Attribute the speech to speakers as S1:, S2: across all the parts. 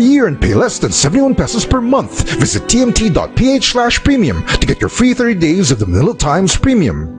S1: year and pay less than 71 pesos per month. Visit tmt.ph/premium to get your free 30 days of the Manila Times Premium.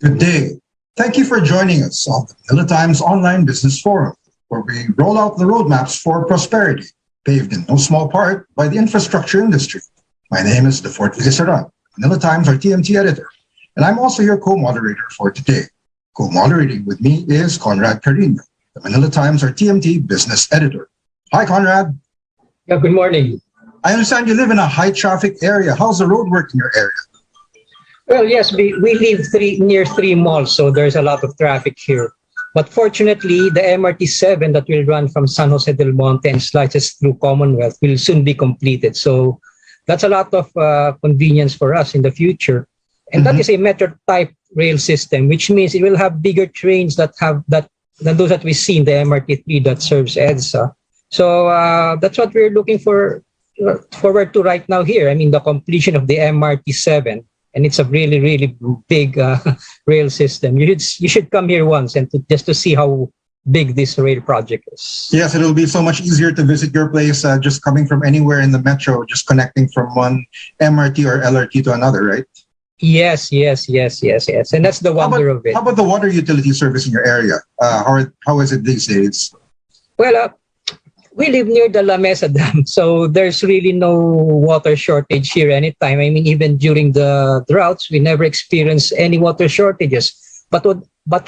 S1: Good day. Thank you for joining us on the Manila Times Online Business Forum, where we roll out the roadmaps for prosperity, paved in no small part by the infrastructure industry. My name is Defort Villaseran, Manila Times RTMT editor, and I'm also your co-moderator for today. Co-moderating with me is Conrad Carino, the Manila Times RTMT business editor. Hi, Conrad.
S2: Yeah, good morning.
S1: I understand you live in a high-traffic area. How's the road work in your area?
S2: Well, yes, we live near three malls, so there's a lot of traffic here. But fortunately, the MRT 7 that will run from San Jose del Monte and slices through Commonwealth will soon be completed. So that's a lot of convenience for us in the future. And that is a metro type rail system, which means it will have bigger trains that have that than those that we see in the MRT 3 that serves EDSA. So that's what we're looking forward to right now here. I mean, the completion of the MRT 7. And it's a really, really big rail system. You should come here once and just to see how big this rail project is.
S1: Yes, it'll be so much easier to visit your place just coming from anywhere in the metro, just connecting from one MRT or LRT to another, right?
S2: Yes. And that's the wonder of it.
S1: How about the water utility service in your area? How is it these days?
S2: Well, we live near the La Mesa Dam, so there's really no water shortage here anytime. I mean, even during the droughts, we never experience any water shortages. But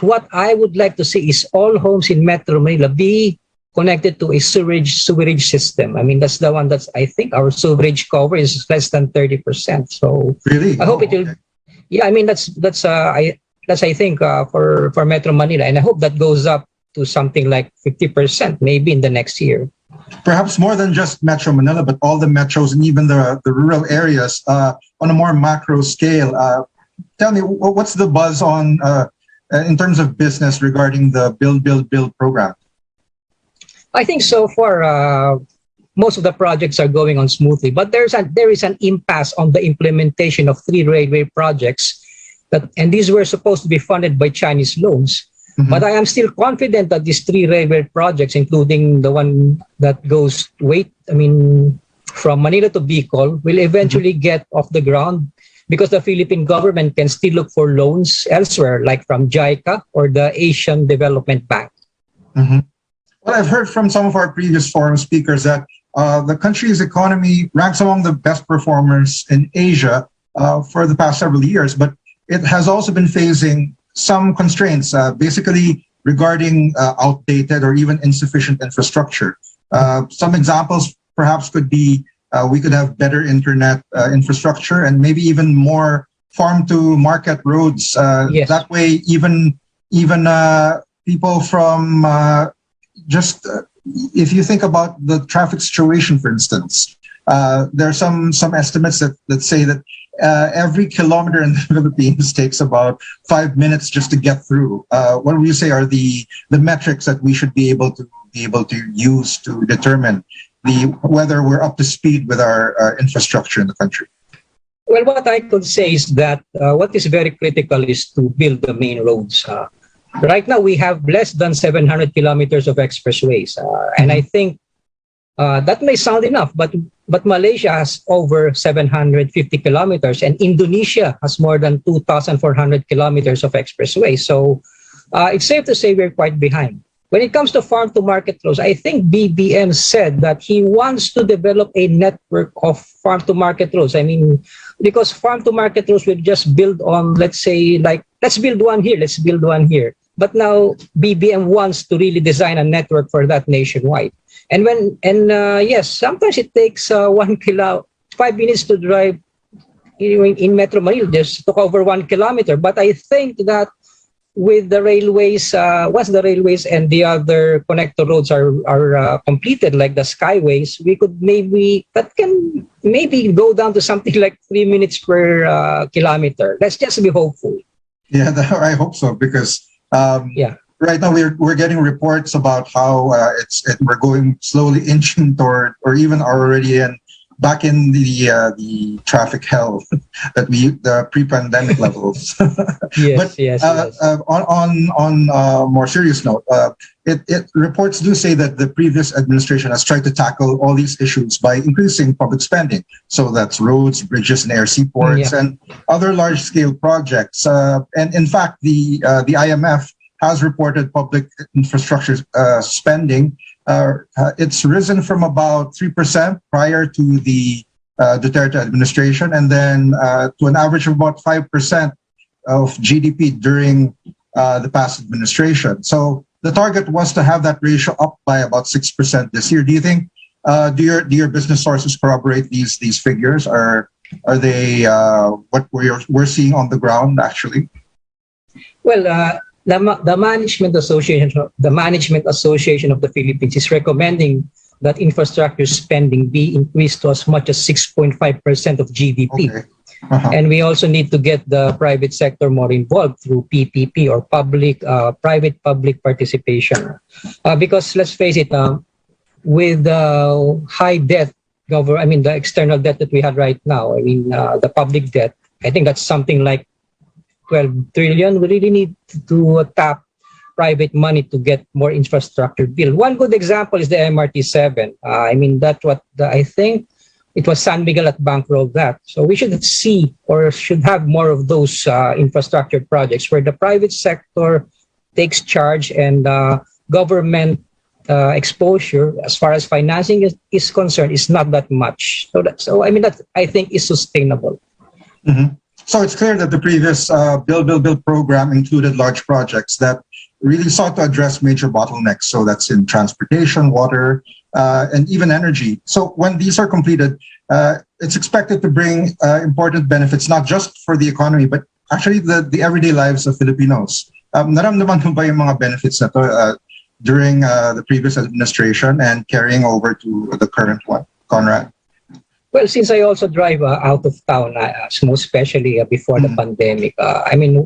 S2: what I would like to see is all homes in Metro Manila be connected to a sewerage system. I mean, that's the one that's, I think our sewerage cover is less than 30%. So
S1: really,
S2: I hope it will. Okay. Yeah, I mean that's I think for Metro Manila, and I hope that goes up to something like 50% maybe in the next year.
S1: Perhaps more than just Metro Manila, but all the metros and even the rural areas on a more macro scale. Tell me, what's the buzz on in terms of business regarding the Build program?
S2: I think so far most of the projects are going on smoothly, but there is an impasse on the implementation of 3 railway projects and these were supposed to be funded by Chinese loans. But I am still confident that these 3 railway projects, including the one that goes from Manila to Bicol, will eventually get off the ground because the Philippine government can still look for loans elsewhere, like from JICA or the Asian Development Bank.
S1: Well, I've heard from some of our previous forum speakers that the country's economy ranks among the best performers in Asia for the past several years, but it has also been facing some constraints, basically regarding outdated or even insufficient infrastructure. Some examples perhaps could be we could have better internet infrastructure and maybe even more farm-to-market roads.
S2: Yes.
S1: That way, even people from if you think about the traffic situation, for instance, there are some estimates that say that every kilometer in the Philippines takes about 5 minutes just to get through. What would you say are the metrics that we should be able to use to determine whether we're up to speed with our infrastructure in the country?
S2: Well, what I could say is that what is very critical is to build the main roads. Right now, we have less than 700 kilometers of expressways, and I think that may sound enough, but Malaysia has over 750 kilometers and Indonesia has more than 2,400 kilometers of expressway. So it's safe to say we're quite behind. When it comes to farm-to-market roads, I think BBM said that he wants to develop a network of farm-to-market roads. I mean, because farm-to-market roads will just build on, let's say, like, let's build one here, let's build one here. But now BBM wants to really design a network for that nationwide. And yes, sometimes it takes 5 minutes to drive in Metro Manila, just took over 1 kilometer. But I think that with the railways, once the railways and the other connector roads are completed, like the skyways, that can maybe go down to something like 3 minutes per kilometer. Let's just be hopeful.
S1: Yeah, I hope so, because right now we're getting reports about how we're going slowly inching toward, or even already in back in the traffic hell that the pre-pandemic levels.
S2: Yes,
S1: But
S2: yes, yes.
S1: on a more serious note, it reports do say that the previous administration has tried to tackle all these issues by increasing public spending. So that's roads, bridges, and air seaports,
S2: Yeah.
S1: and other large-scale projects. And in fact, the IMF has reported public infrastructure spending. It's risen from about 3% prior to the Duterte administration, and then to an average of about 5% of GDP during the past administration. So the target was to have that ratio up by about 6% this year. Do you think? Do your business sources corroborate these figures? Are they what we're seeing on the ground actually?
S2: Well, the management association of the Philippines is recommending that infrastructure spending be increased to as much as 6.5% of GDP.
S1: Okay. Uh-huh.
S2: And we also need to get the private sector more involved through PPP, or private-public participation. Because let's face it, with the high debt, the external debt that we have right now, the public debt, I think that's something like 12 trillion. We really need to tap private money to get more infrastructure built. One good example is the MRT7. That's what I think it was San Miguel that bankrolled that. So we should see, or should have, more of those infrastructure projects where the private sector takes charge, and government exposure as far as financing is concerned is not that much. That I think is sustainable.
S1: Mm-hmm. So it's clear that the previous Build program included large projects that really sought to address major bottlenecks. So that's in transportation, water, and even energy. So when these are completed, it's expected to bring important benefits, not just for the economy, but actually the everyday lives of Filipinos. Naramdaman mo ba yung mga benefits na to during the previous administration and carrying over to the current one, Conrad?
S2: Well, since I also drive out of town, most especially before the pandemic,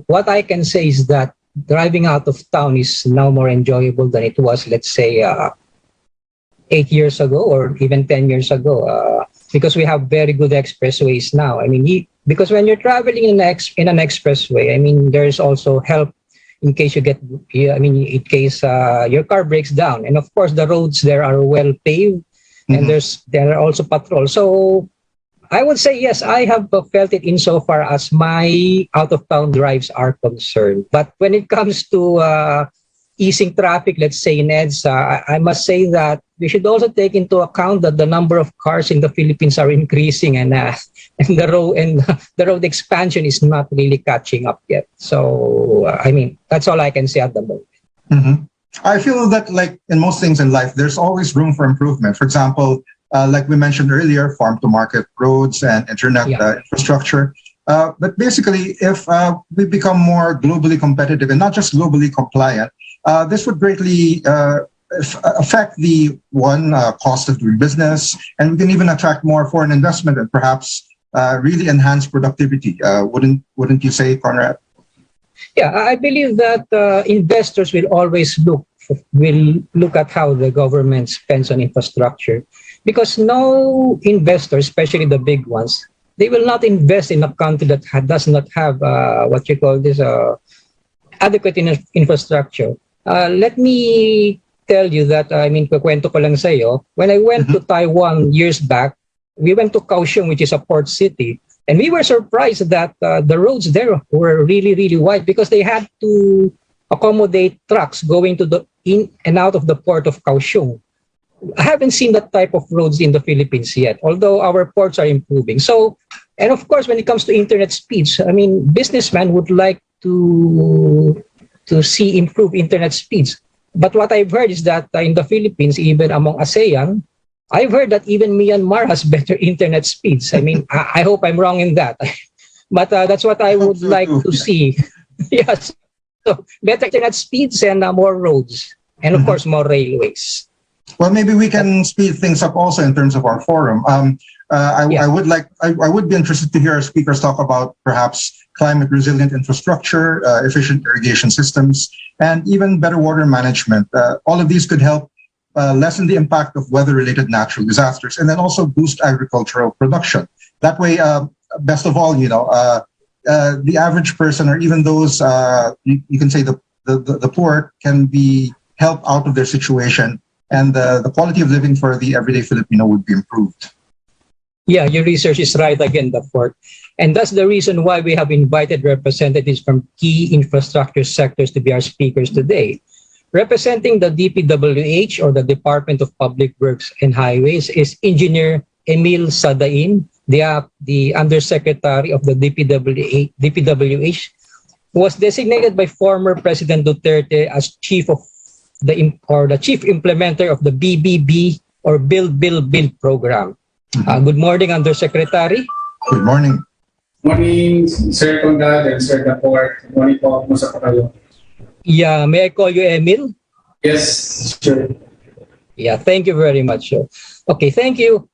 S2: what I can say is that driving out of town is now more enjoyable than it was, let's say, 8 years ago or even 10 years ago, because we have very good expressways now. Because when you're traveling in an expressway, there's also help in case in case your car breaks down. And of course, the roads there are well paved. And there are also patrols. So I would say, yes, I have felt it insofar as my out-of-town drives are concerned. But when it comes to easing traffic, let's say in EDSA, I must say that we should also take into account that the number of cars in the Philippines are increasing, and the road expansion is not really catching up yet. So, that's all I can say at the moment.
S1: Mm-hmm. I feel that, like in most things in life, there's always room for improvement. For example, like we mentioned earlier, farm-to-market roads and internet infrastructure. But basically, if we become more globally competitive and not just globally compliant, this would greatly affect the cost of doing business, and we can even attract more foreign investment and perhaps really enhance productivity. Wouldn't you say, Conrad?
S2: Yeah, I believe that investors will always look at how the government spends on infrastructure, because no investor, especially the big ones, they will not invest in a country that does not have adequate infrastructure. Let me tell you that, kukwento ko lang sa'yo, when I went to Taiwan years back, we went to Kaohsiung, which is a port city. And we were surprised that the roads there were really, really wide, because they had to accommodate trucks going to in and out of the port of Kaohsiung. I haven't seen that type of roads in the Philippines yet, although our ports are improving. So, and of course, when it comes to internet speeds, businessmen would like to see improved internet speeds. But what I've heard is that in the Philippines, even among ASEAN, I've heard that even Myanmar has better internet speeds. I hope I'm wrong in that. But that's what I would like to see. Yes. So better internet speeds and more roads. And of course, more railways.
S1: Well, maybe we can speed things up also in terms of our forum. I would be interested to hear our speakers talk about perhaps climate resilient infrastructure, efficient irrigation systems, and even better water management. All of these could help lessen the impact of weather-related natural disasters, and then also boost agricultural production. That way, best of all, the average person, or even those you can say the poor, can be helped out of their situation, and the quality of living for the everyday Filipino would be improved.
S2: Yeah, your research is right again, the fourth. And that's the reason why we have invited representatives from key infrastructure sectors to be our speakers today. Representing the DPWH, or the Department of Public Works and Highways, is Engineer Emil Sadain, the Undersecretary of the DPWH, who was designated by former President Duterte as chief implementer of the BBB, or Build program. Good morning, Undersecretary.
S1: Good morning.
S3: Morning, Sir Conrad and Sir Daport. Good morning po. Kumusta po kayo?
S2: Yeah, may I call you Emil?
S3: Yes, sure.
S2: Yeah, thank you very much. Okay, thank you.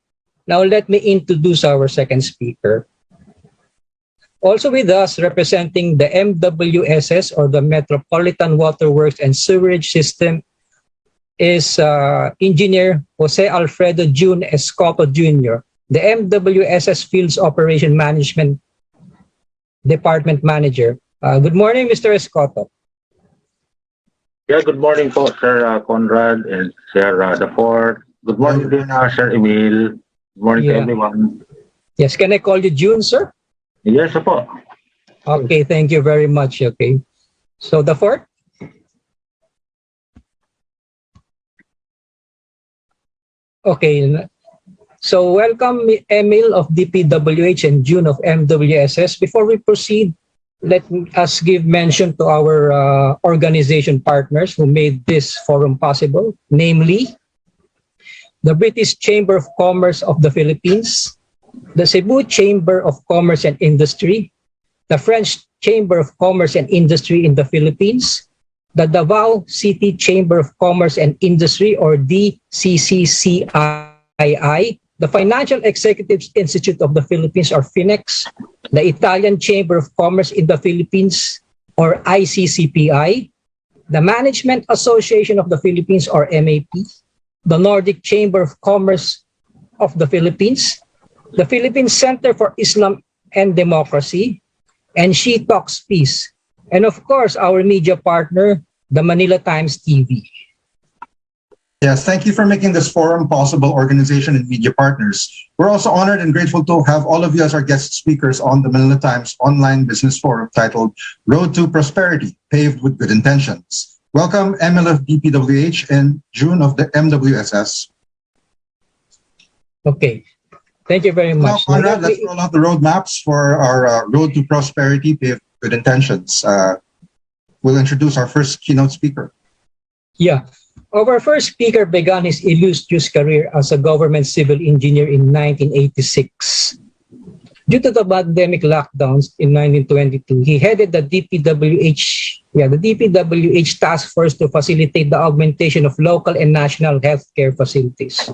S2: Now let me introduce our second speaker. Also with us, representing the MWSS, or the Metropolitan Water Works and Sewerage System, is Engineer Jose Alfredo June Escoto Jr., the MWSS Fields Operation Management Department Manager. Good morning, Mr. Escoto.
S4: Yeah, good morning po, Sir Conrad and Sir Daport. Good morning din, Sir Emil. Good morning to everyone.
S2: Yes, can I call you June, sir?
S4: Yes, po.
S2: Okay, thank you very much. Okay. So the fourth? Okay. So welcome, Emil of DPWH and June of MWSS. Before we proceed, let us give mention to our organization partners who made this forum possible, namely the British Chamber of Commerce of the Philippines, the Cebu Chamber of Commerce and Industry, the French Chamber of Commerce and Industry in the Philippines, the Davao City Chamber of Commerce and Industry, or DCCCII, the Financial Executives Institute of the Philippines, or FINEX, the Italian Chamber of Commerce in the Philippines, or ICCPI, the Management Association of the Philippines, or MAP, the Nordic Chamber of Commerce of the Philippines, the Philippine Center for Islam and Democracy, and She Talks Peace, and of course, our media partner, the Manila Times TV.
S1: Yes, thank you for making this forum possible, organization and media partners. We're also honored and grateful to have all of you as our guest speakers on the Manila Times online business forum titled Road to Prosperity, Paved with Good Intentions. Welcome, Emil of DPWH and June of the MWSS.
S2: Okay, thank you very much.
S1: Now, Conrad, let's roll out the roadmaps for our Road to Prosperity, Paved with Good Intentions. We'll introduce our first keynote speaker.
S2: Yeah. Our first speaker began his illustrious career as a government civil engineer in 1986. Due to the pandemic lockdowns in 1922, he headed the DPWH task force to facilitate the augmentation of local and national healthcare facilities.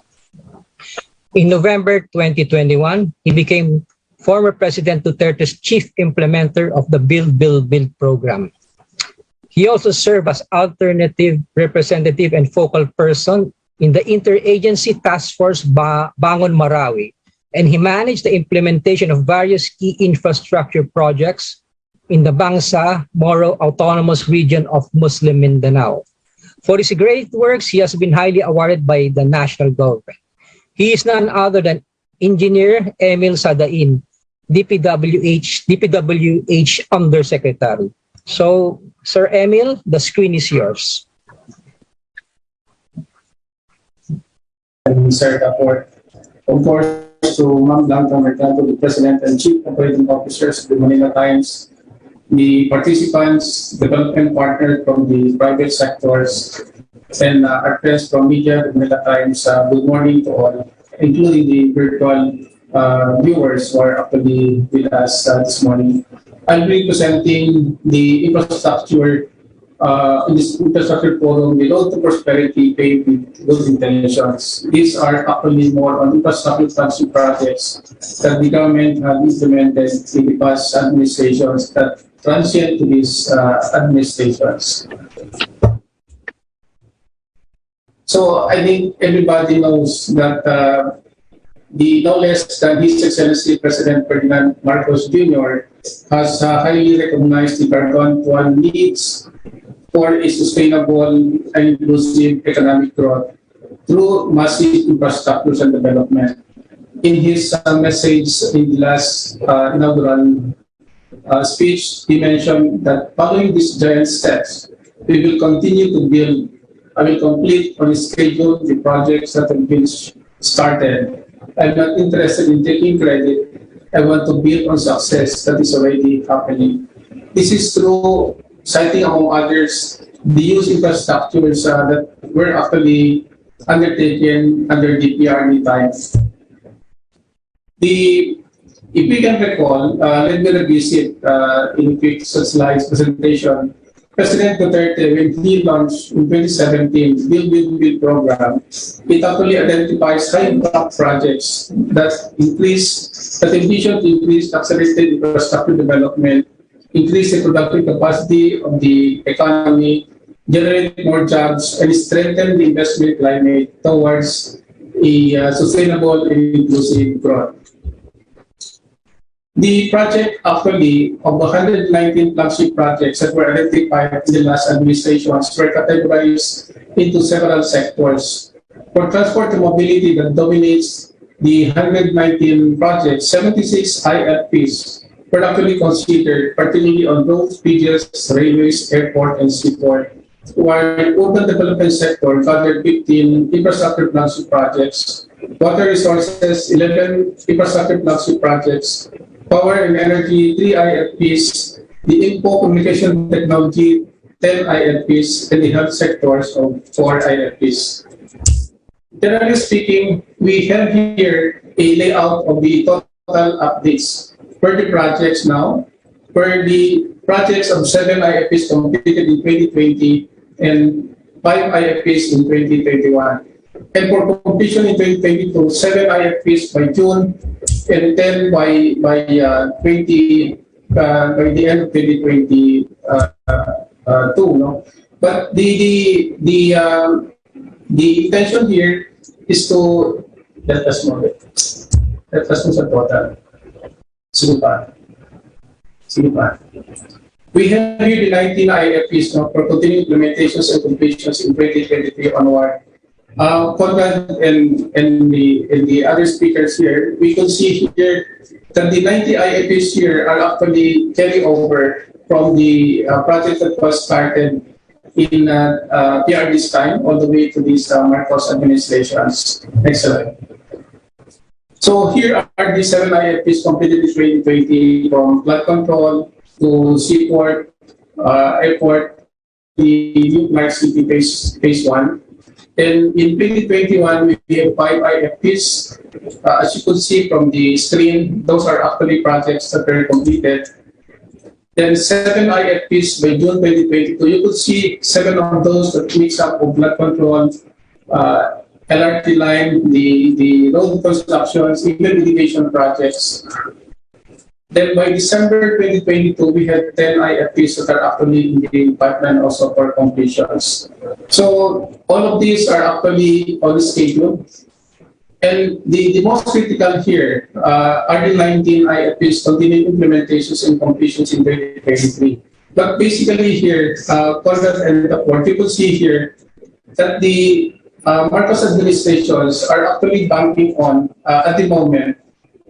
S2: In November 2021, he became former President Duterte's chief implementer of the Build program. He also served as alternative representative and focal person in the Interagency Task Force Bangon Marawi, and he managed the implementation of various key infrastructure projects in the Bangsa Moro Autonomous Region of Muslim Mindanao. For his great works, he has been highly awarded by the national government. He is none other than Engineer Emil Sadain, DPWH Undersecretary. So, Sir Emil, the screen is yours.
S3: And Sir Daport. Of course, to Ma'am Blanca Mercado, the President and Chief Operating Officers of the Manila Times, the participants, development partners from the private sectors, and our friends from media, the Manila Times, good morning to all, including the virtual viewers who are actually with us this morning. I'll be presenting the infrastructure in this infrastructure forum, the Road to Prosperity, Paved with Good Intentions. These are actually more on infrastructure transfer projects that the government has implemented in the past administrations that transient to these administrations. So I think everybody knows that the no less than His Excellency President Ferdinand Marcos Jr. has highly recognized the Gargantuan needs for a sustainable and inclusive economic growth through massive infrastructures and development. In his message in the last inaugural speech, he mentioned that following these giant steps, we will continue to build, I will complete on schedule the projects that have been started. I'm not interested in taking credit. I want to build on success that is already happening. This is through citing, among others, the use infrastructures that were actually undertaken under the PRD times. If we can recall, let me revisit in quick slides presentation. President Duterte, when he launched in 2017 Build, Build, Build program, it actually identifies high impact projects that envision to increase accelerated infrastructure development, increase the productive capacity of the economy, generate more jobs, and strengthen the investment climate towards a sustainable and inclusive growth. The project actually, of the 119 flagship projects that were identified in the last administrations, were categorized into several sectors. For transport and mobility that dominates the 119 projects, 76 IFPs were actually considered, particularly on roads, bridges, railways, airport, and seaport. While urban development sector covered 15 infrastructure flagship projects, water resources, 11 infrastructure flagship projects, power and energy, 3 IFPs, the info communication technology, 10 IFPs, and the health sectors of 4 IFPs. Generally speaking, we have here a layout of the total updates for the projects now, where the projects of 7 IFPs completed in 2020 and 5 IFPs in 2021. And for completion in 2022, 7 IFPs by June and 10 by the end of 2022. No? But the intention here is to let us know sa total. Sige pa. We have here the 19 IFPs for continuing implementations and completions in 2023 onward. Conrad and the other speakers here, we can see here that the 90 IFPs here are actually carry over from the project that was started in PRD's time all the way to these Marcos administrations. Next slide. So here are the 7 IFPs completed in 2020 from flood control to seaport, airport, the new Clark City phase 1. And in 2021, we have 5 IFPs. As you could see from the screen, those are actually projects that were completed. Then 7 IFPs by June 2022. You could see 7 of those that mix up of flood control, LRT line, the road constructions, even mitigation projects. Then by December 2022, we had 10 IFPs that are actually in the pipeline also for completions. So all of these are actually on schedule. And the most critical here are the 19 IFPs continuing implementations and completions in 2023. But basically here, Conrad and the board, you could see here that the Marcos administrations are actually banking on, at the moment,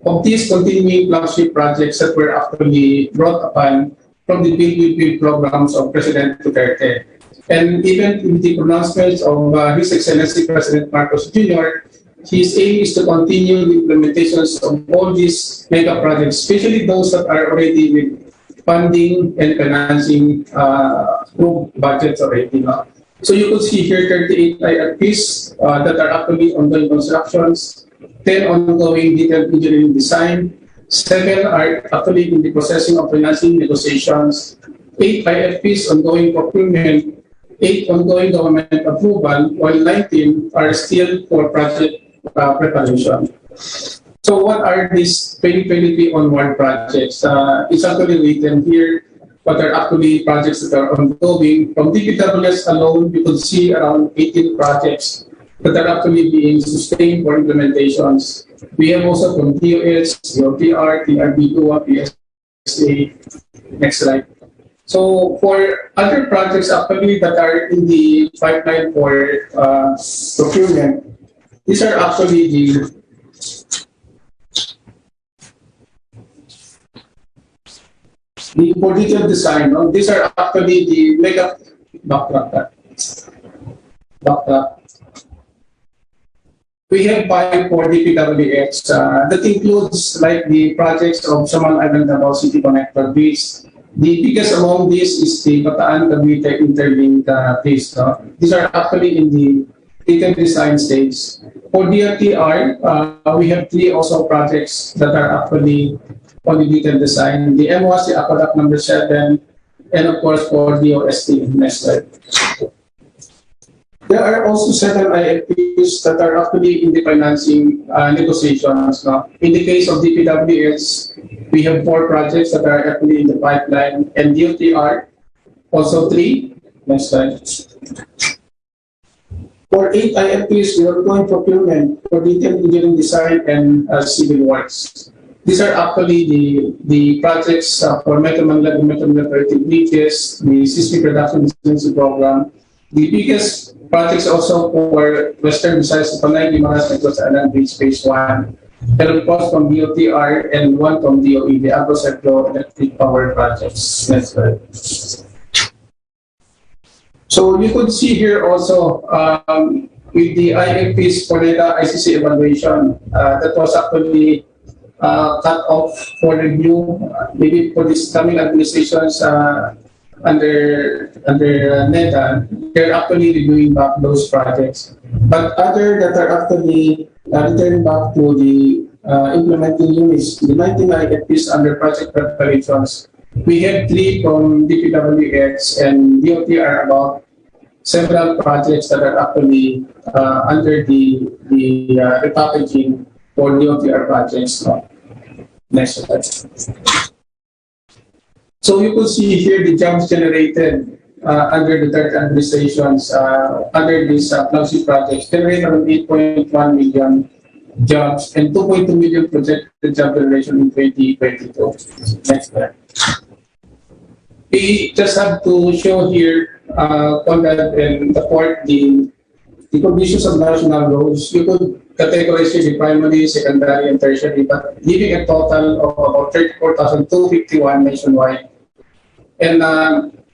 S3: of these continuing flagship projects that were actually brought upon from the Build programs of President Duterte. And even in the pronouncements of His Excellency President Marcos Jr., his aim is to continue the implementations of all these mega projects, especially those that are already with funding and financing approved budgets already. No? So you could see here 38 IRPs that are actually ongoing constructions, 10 ongoing detailed engineering design, 7 are actually in the processing of financing negotiations, 8 IFPs ongoing procurement, 8 ongoing government approval, while 19 are still for project preparation. So what are these 2023 onward projects? It's actually written here what are actually projects that are ongoing. From DPWS alone, you could see around 18 projects that are actually being sustained for implementations. We have also from DOH, DOTR, TRB2, PSA. Next slide. So for other projects actually that are in the pipeline for procurement, these are actually the for detailed design. No? These are actually the mega backtrack. We have five for DPWH that includes like the projects of Samal Island Davao City Connector Bridge. The biggest among these is the Bataan Cavite Interlink Bridge. These are actually in the detailed design stage. For DRTR, we have three also projects that are actually on the detailed design. The MOS, the Aqueduct number 7, and of course for DOST. Next slide. There are also several IFPs that are actually in the financing negotiations. In the case of DPWH, we have 4 projects that are actually in the pipeline, and DOTR, also 3. Next slide. For 8 IFPs, we are going procurement for detailed engineering design and civil works. These are actually the projects for Metro Manila, the Metro Manila Bridges, the Seismic Reduction Resiliency Program. The biggest projects also for Western Visayas to Panay, Limaras, and Coast Island Bridge Phase 1. And of course from DOTR and 1 from DOE, the Agro Electric Power Projects. Next slide. So you could see here also with the IFPs for data ICC evaluation that was actually cut off for review, maybe for this coming administrations under NEDA, they're actually reviewing back those projects. But other that are actually returned back to the implementing units, the 19 IFPs under project preparations, we have 3 from DPWX and DOTR about several projects that are actually under the repackaging for DOTR projects. Next slide. So you could see here the jobs generated under the third administrations under these flagship projects generated around 8.1 million jobs and 2.2 million projected job generation in 2022. Next slide. We just have to show here Conrad and the port the conditions of national roads. You could categorize here the primary, secondary, and tertiary, but giving a total of about 34,251 nationwide. And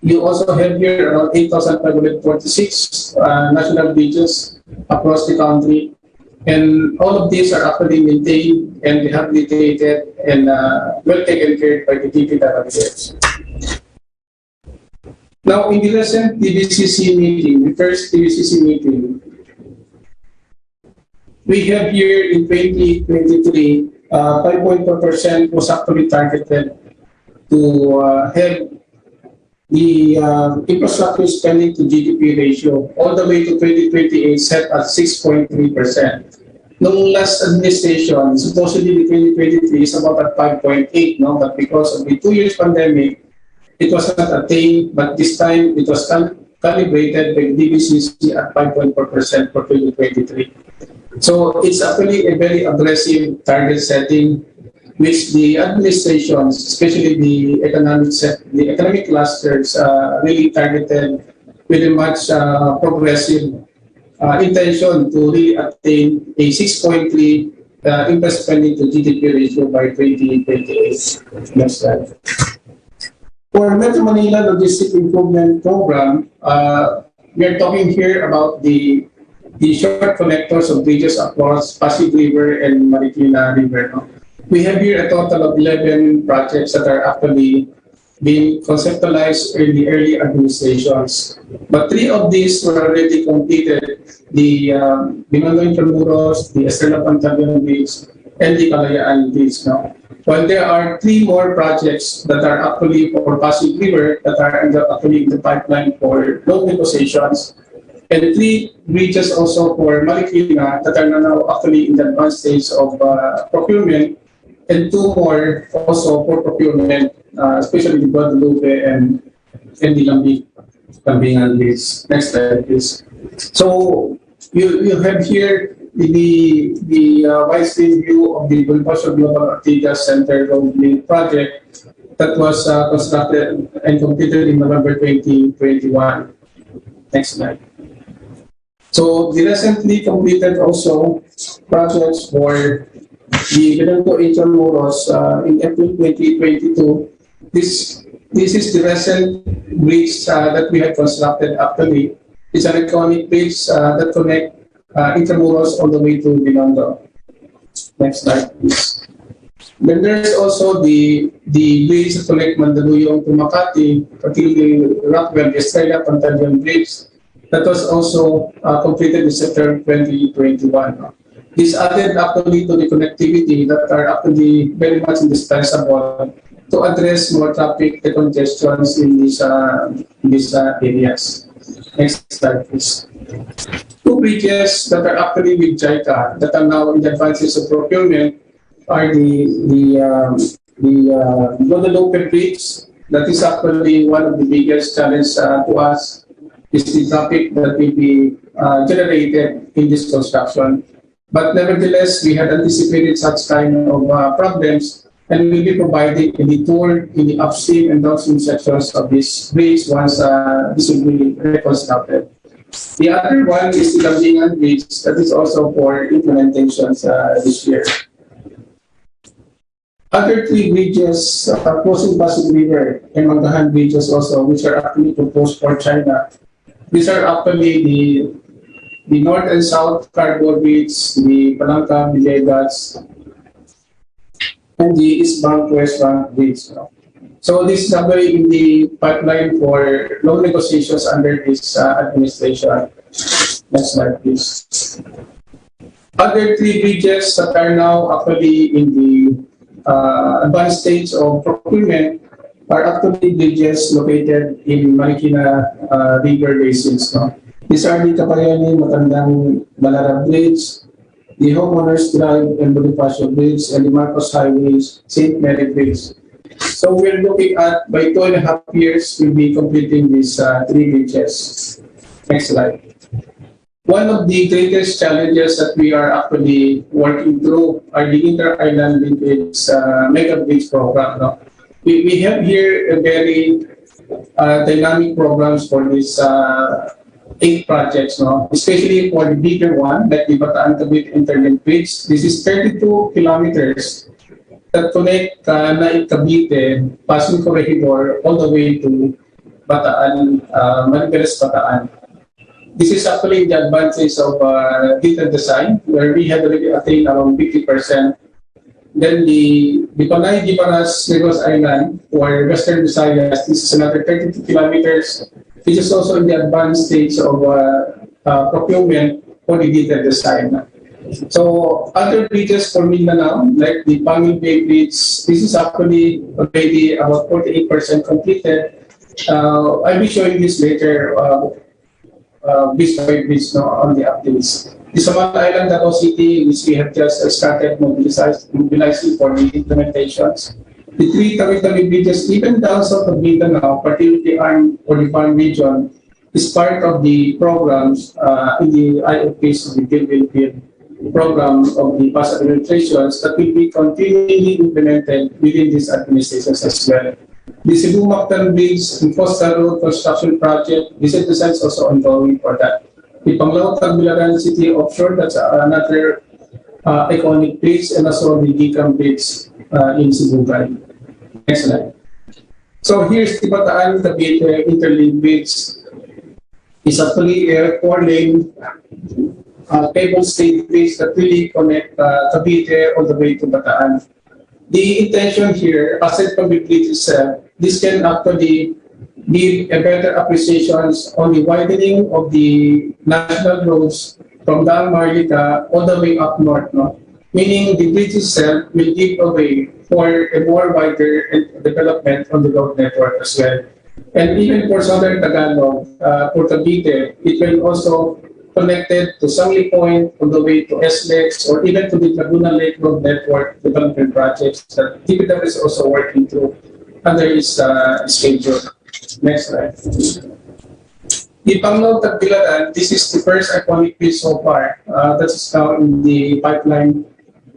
S3: you also have here around 8,546 national bridges across the country. And all of these are actually maintained and rehabilitated and well taken care by the DPWH. Now, in the recent DBCC meeting, the first DBCC meeting, we have here in 2023, 5.4% was actually targeted to have the infrastructure spending to GDP ratio all the way to 2028 set at 6.3%. Nung last administration, supposedly the 2023 is about at 5.8, no? But because of the 2 years pandemic, it was not attained, but this time it was calibrated by DBCC at 5.4% for 2023. So it's actually a very aggressive target setting, which the administrations, especially the economic clusters, really targeted with a much progressive intention to really attain a 6.3 investment spending to GDP ratio by 2028. Next slide. For Metro Manila Logistic Improvement Program, we are talking here about the short connectors of bridges across Pasig River and Marikina River. No? We have here a total of 11 projects that are actually being conceptualized in the early administrations. But 3 of these were already completed, the Binondo Intramuros, the Estrella Pantaleon Bridge, and the Kalayaan Bridge. No? While there are 3 more projects that are actually for Pasig River that are actually in the pipeline for loan negotiations, and 3 bridges also for Marikina that are now actually in the advanced stage of procurement, and 2 more also for procurement, especially the Guadalupe and the Lambingan Bridge. Next slide, please. So You have here the widespread view of the Bonifacio Global Ortigas Center Road Link project that was constructed and completed in November 2021. Next slide. So the recently completed also projects for the Benito Intramuros in April 2022. This is the recent bridge that we have constructed actually. It's an iconic bridge that connect Intramuros all the way to Binondo. Next slide, please. Then there's also the bridge that connect Mandaluyong to Makati, particularly Rockwell, Estrella, Pantaleon Bridge. That was also completed in September 2021. This added actually to the connectivity that are actually very much indispensable to address more traffic congestions in these areas. Next slide, please. Two bridges that are actually with JICA that are now in the advances of procurement are the Guadalupe Bridge. That is actually one of the biggest challenges to us, is the traffic that will be generated in this construction. But nevertheless, we had anticipated such kind of problems, and we will be providing a tour in the upstream and downstream sections of this bridge once this will be reconstructed. The other one is the Lambingan Bridge that is also for implementations this year. Other three bridges, crossing Pasig River and Manggahan bridges also, which are actually proposed for China. These are actually the north and south cargo bridge, the Palangka, Villegas, and the eastbound westbound bridge. So this is actually in the pipeline for loan negotiations under this administration. Next slide, please. Other three bridges that are now actually in the advanced stage of procurement are actually bridges located in Marikina River basins. These are the Capayani, Matandang, Balara Bridge, the Homeowners Drive and Bonifacio Bridge, and the Marcos Highways, St. Mary Bridge. So we're looking at, by 2.5 years, we'll be completing these three bridges. Next slide. One of the greatest challenges that we are actually working through are the inter-island linkage mega bridge program. We have here a very dynamic programs for these 8 projects, especially for the bigger one, like the Bataan-Cavite Interlink Bridge. This is 32 kilometers that connect Naik Cavite, Pasig Corregidor, all the way to Bataan, Maniveles Bataan. This is actually the advantage of detailed design, where we have already attained around 50%. Then the Panay-Giparas Negros Island, or Western Visayas, this is another 32 kilometers. This is also in the advanced stage of procurement for the detailed design. So other bridges for Mindanao, like the Pangil Bay Bridge, this is actually already about 48% completed. I'll be showing this later, bridge by bridge on the updates. The Samal Island, Davao City, which we have just started mobilizing for the implementations. The 3 Tawi-Tawi bridges, even down south of Mindanao, particularly the farm region, is part of the programs in the IOPs of the Build program of the past administrations that will be continually implemented within these administrations as well. The Cebu-Mactan Bridge and Coastal Road Construction Project, this design is also ongoing for that. The Panglao-Tagbilaran City Offshore, that's another iconic bridge, and also the Gicam Bridge in Cebu. Next slide. So here's the Bataan-Cavite Interlink Bridge. It's actually a 4-lane cable-stayed bridge that really connect Cavite all the way to Bataan. The intention here, aside from the bridge itself, this can actually give a better appreciations on the widening of the national roads from Dang Marlica all the way up north. Meaning the bridge itself will give a way for a more wider development on the road network as well. And even for Southern Tagalog, for Cavite, it will also connected to Sangli Point, on the way to SLEX, or even to the Laguna Lake Road Network development projects that TPW is also working through under its schedule. Next slide. The Panglao Tagbilaran, this is the first iconic piece so far. That is now in the pipeline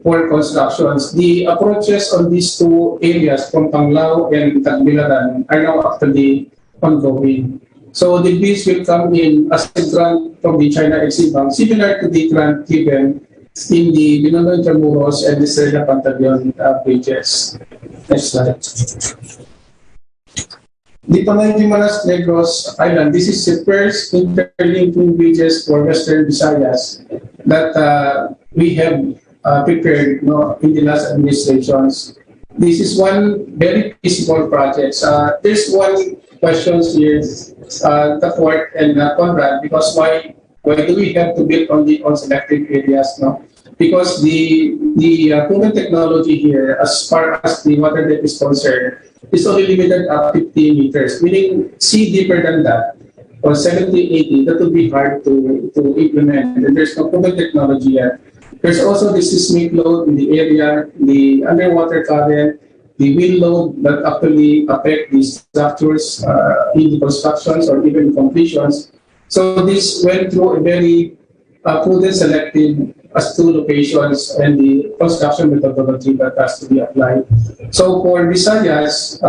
S3: for constructions. The approaches on these two areas from Panglao and Tagbilaran are now actually ongoing. So the bids will come in as a grant from the China Exim Bank, similar to the grant given in the Binondo Intramuros and the Serena Pantaleon bridges. Next slide. The Panay Manas Negros Island, this is the first interlinking bridges for Western Visayas that we have prepared in the last administrations. This is one very feasible project. There's one question here, Tafuart and Conrad, because why do we have to build only on selected areas? No? Because the proven technology here, as far as the water depth is concerned, is only limited at 50 meters, meaning see deeper than that, or 70, 80, that would be hard to implement. And there's no proven technology yet. There's also the seismic load in the area, the underwater current, the wind load that actually affect the structures in the constructions or even completions. So this went through a very prudent selective as two locations and the construction methodology that has to be applied. So for Visayas,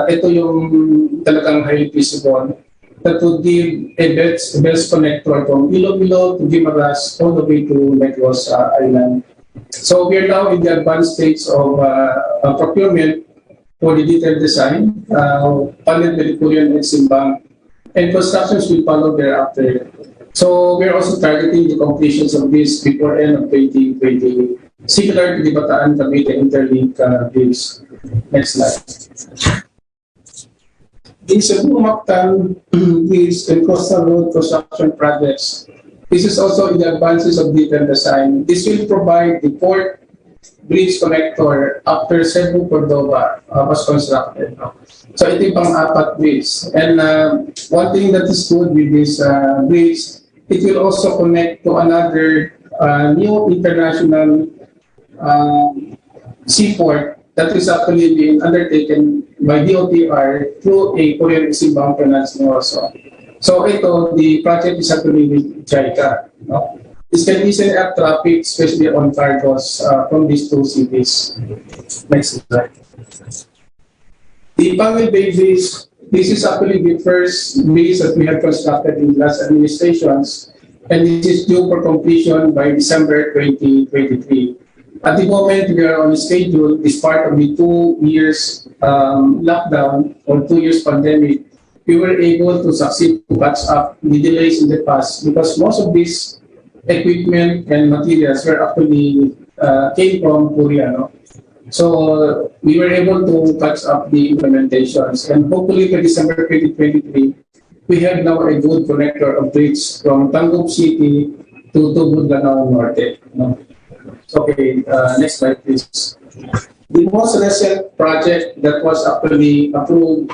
S3: ito yung talagang highly feasible that would give a best connector from Iloilo to Guimaras all the way to Negros Island. So we are now in the advanced stage of procurement for the detailed design, funded by the Korean Exim Bank, and constructions will follow thereafter. So we're also targeting the completions of this before end of 2020, similar to the Bataan Cavite Interlink bridge. Next slide. The Cebu Mactan Bridge and Coastal Road construction projects. This is also in the advances of detailed design. This will provide the fourth bridge connector after Cebu Cordova was constructed. So ito yung pang-apat bridge. And one thing that is good with this bridge, it will also connect to another new international seaport that is actually being undertaken by DOTR through a Korean Exim Bank financing also. So ito, the project is actually with JICA. No? This can easily add traffic, especially on cargos from these two cities. Next slide. The Pangil Bay Bridge, this is actually the first bridge that we have constructed in last administrations, and this is due for completion by December 2023. At the moment, we are on schedule. As part of the 2 years lockdown or 2 years pandemic, we were able to succeed to catch up the delays in the past because most of this equipment and materials were actually came from Korea. No? So we were able to catch up the implementations, and hopefully by December 2023, we have now a good connector of bridge from Tangub City to Tubud-Lanao Norte. No? Okay, next slide, please. The most recent project that was actually approved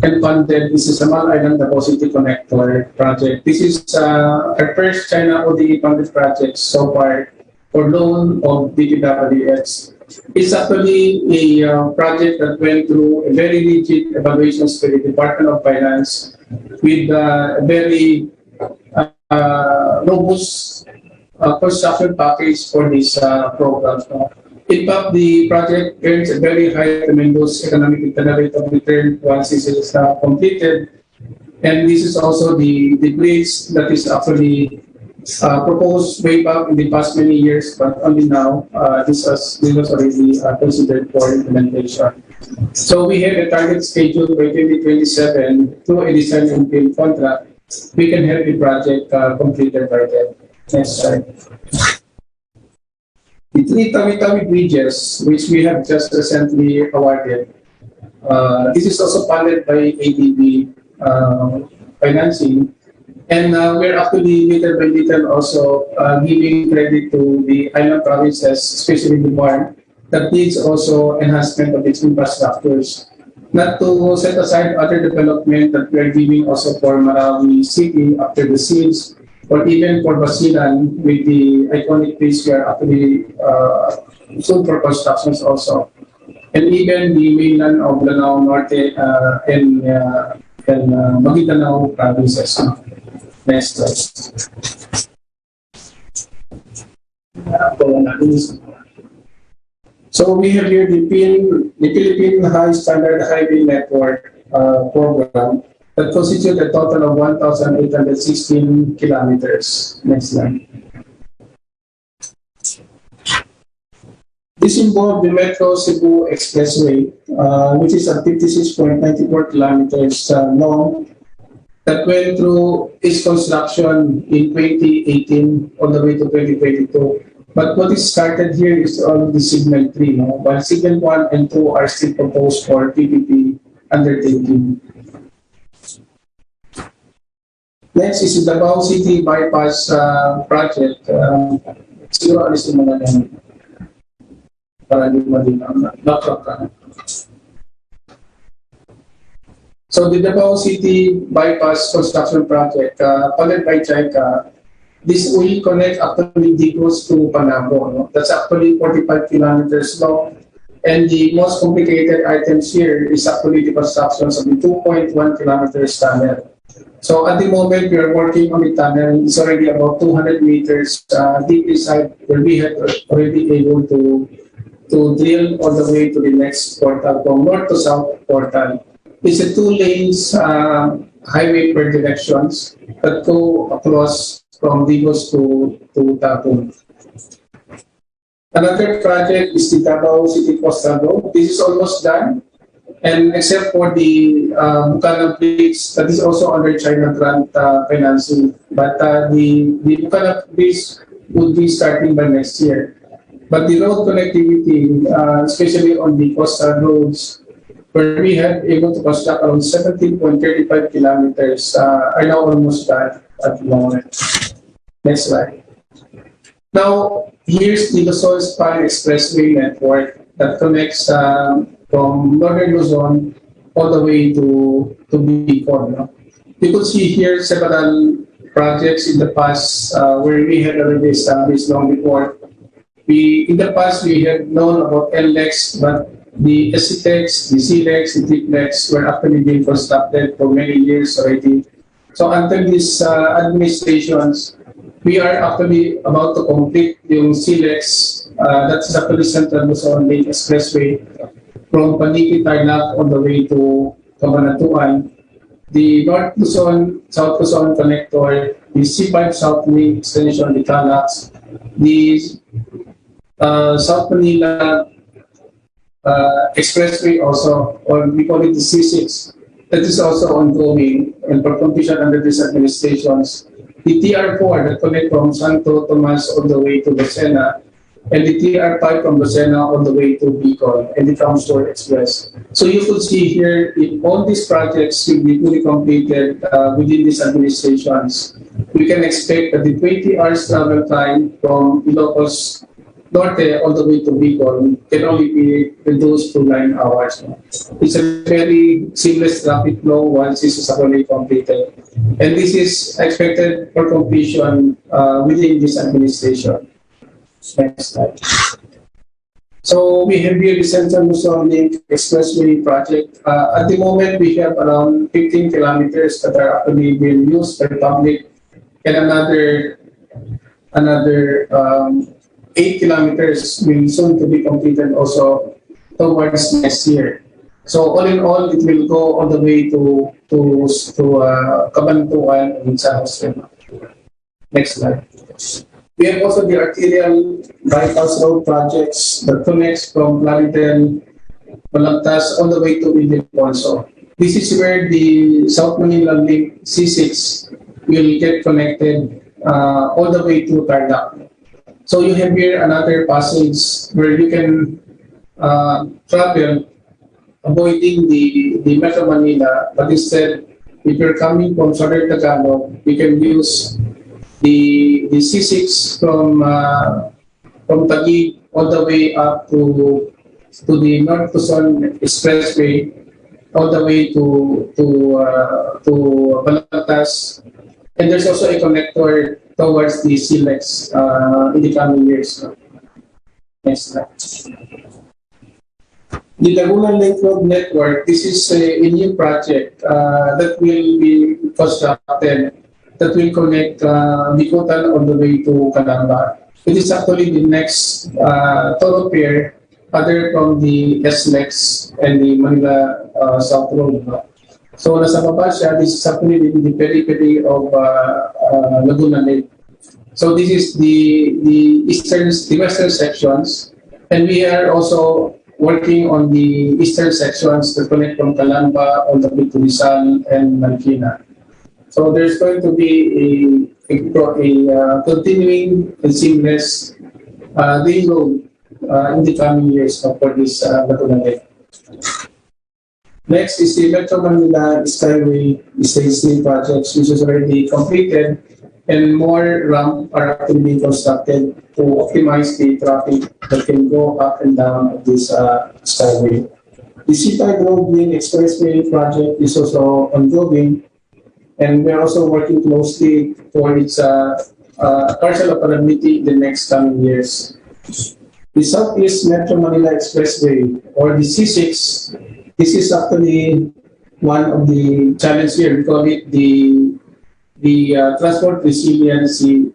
S3: and funded is the Samal Island Depository Connector project. This is our first China ODE funded project so far for loan of DPWH. It's actually a project that went through a very rigid evaluations by the Department of Finance with a very robust construction package for this program. In fact, the project earns a very high tremendous economic internal rate of return once it is completed. And this is also the bridge that is actually proposed way back in the past many years, but only now this was already considered for implementation. So we have a target schedule by 2027 through a design and build contract. We can have the project completed by then. Next slide. The three Tawi-Tawi bridges, which we have just recently awarded, this is also funded by ADB financing. And we're actually little by little also giving credit to the island provinces, especially the one that needs also enhancement of its infrastructures. Not to set aside other development that we are giving also for Marawi City after the siege, or even for Basilan with the iconic place we are actually soon for constructions also. And even the mainland of Lanao Norte and Maguindanao provinces. Next slide. So we have here the Philippine High Standard Highway Network program that constitutes a total of 1,816 kilometers. Next slide. This involved the Metro Cebu Expressway, which is at 56.94 kilometers long, that went through its construction in 2018 all the way to 2022. But what is started here is only Signal 3, no? While Signal 1 and 2 are still proposed for PPP undertaking. Next is the Davao City Bypass project. Siguro alisin mo na yan. Para di madinang. So the Davao City Bypass Construction Project, funded by JICA, this will connect actually Digos to Panabo. No? That's actually 45 kilometers long. And the most complicated items here is actually the construction of the 2.1 kilometers tunnel. So at the moment, we are working on the tunnel. It's already about 200 meters deep inside, where we have already able to drill all the way to the next portal, from north to south portal. It's a 2 lanes highway per directions that go across from Digos to Tapon. Another project is the Davao City Coastal Road. This is almost done, and except for the Bukalang Bridge, that is also under China grant financing. But the Bukalang Bridge would be starting by next year. But the road connectivity, especially on the coastal roads, where we have able to construct around 17.35 kilometers, are now almost done at the moment. Next slide. Now, here's the Luzon Span Expressway network that connects from northern Luzon all the way to Bicol. No? You could see here several projects in the past where we had already established long before. In the past, we had known about LLEX, but the SCTEX, the CLEX, the TIPLEX were actually being constructed for many years already. So until these administrations, we are actually about to complete yung CLEX, that's actually Central Luzon Link Expressway, from Paniki Tarlac all the way to Cabanatuan. The North Luzon, South Luzon connector, the C5 South Link extension, the CALAX, the South Manila Expressway also, or we call it the C6, that is also ongoing and for completion under these administrations. The TR4 that connect from Santo Tomas all the way to Lucena, and the TR5 from Lucena all the way to Bicol, and the Camstor Express. So you could see here, if all these projects will be fully completed within these administrations, we can expect that the 20 hours travel time from Ilocos Norte all the way to Bicol can only be reduced to 9 hours. It's a very seamless traffic flow once this is already completed. And this is expected for completion within this administration. Next slide. So we have here the Central Luzon Link Expressway project. At the moment, we have around 15 kilometers that are actually being used by the public, and another 8 kilometers will soon to be completed also towards next year. So all in all, it will go all the way to Cabanatuan and San Jose. Next slide. We have also the arterial bypass road projects that connects from Plaridel, Balagtas, all the way to Ildefonso. This is where the South Manila Link C6 will get connected all the way to Tarlac. So you have here another passage where you can travel avoiding the Metro Manila, but instead, if you're coming from Southern Tagalog, you can use the C6 from Taguig all the way up to the North Luzon Expressway, all the way to Balagtas, and there's also a connector towards the CLEX in the coming years. Next slide. The Laguna Link Road Network, this is a new project that will be constructed that will connect Bikutan all the way to Calamba. It is actually the next thoroughfare other from the SLEX and the Manila South Road. No? So nasa baba siya, this is actually in the periphery of Laguna Lake. So this is the western sections, and we are also working on the eastern sections that connect from Calamba all the way to Rizal and Marikina. So there's going to be a continuing and seamless rail road in the coming years for this Laguna Lake. Next is the Metro Manila Skyway Stage 3 projects, which is already completed, and more ramp are actually being constructed to optimize the traffic that can go up and down of this skyway. The C5 Road Link Expressway project is also ongoing, and we're also working closely for its partial operability in the next coming years. The Southeast Metro Manila Expressway, or the C6, this is actually one of the challenges here. We call it the transport resiliency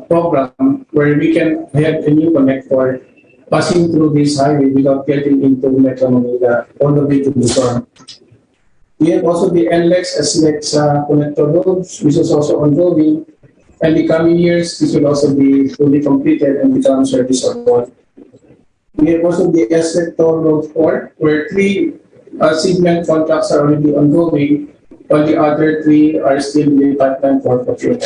S3: program, where we can have a new connector passing through this highway without getting into Metro Manila all the way to Luzon. We have also the NLEX SLEX connector roads, which is also ongoing, and in the coming years, this will also be fully completed and become serviceable. We have also the SLEX toll road 4, where 3 segment contracts are already ongoing, while the other 3 are still in the pipeline for procurement.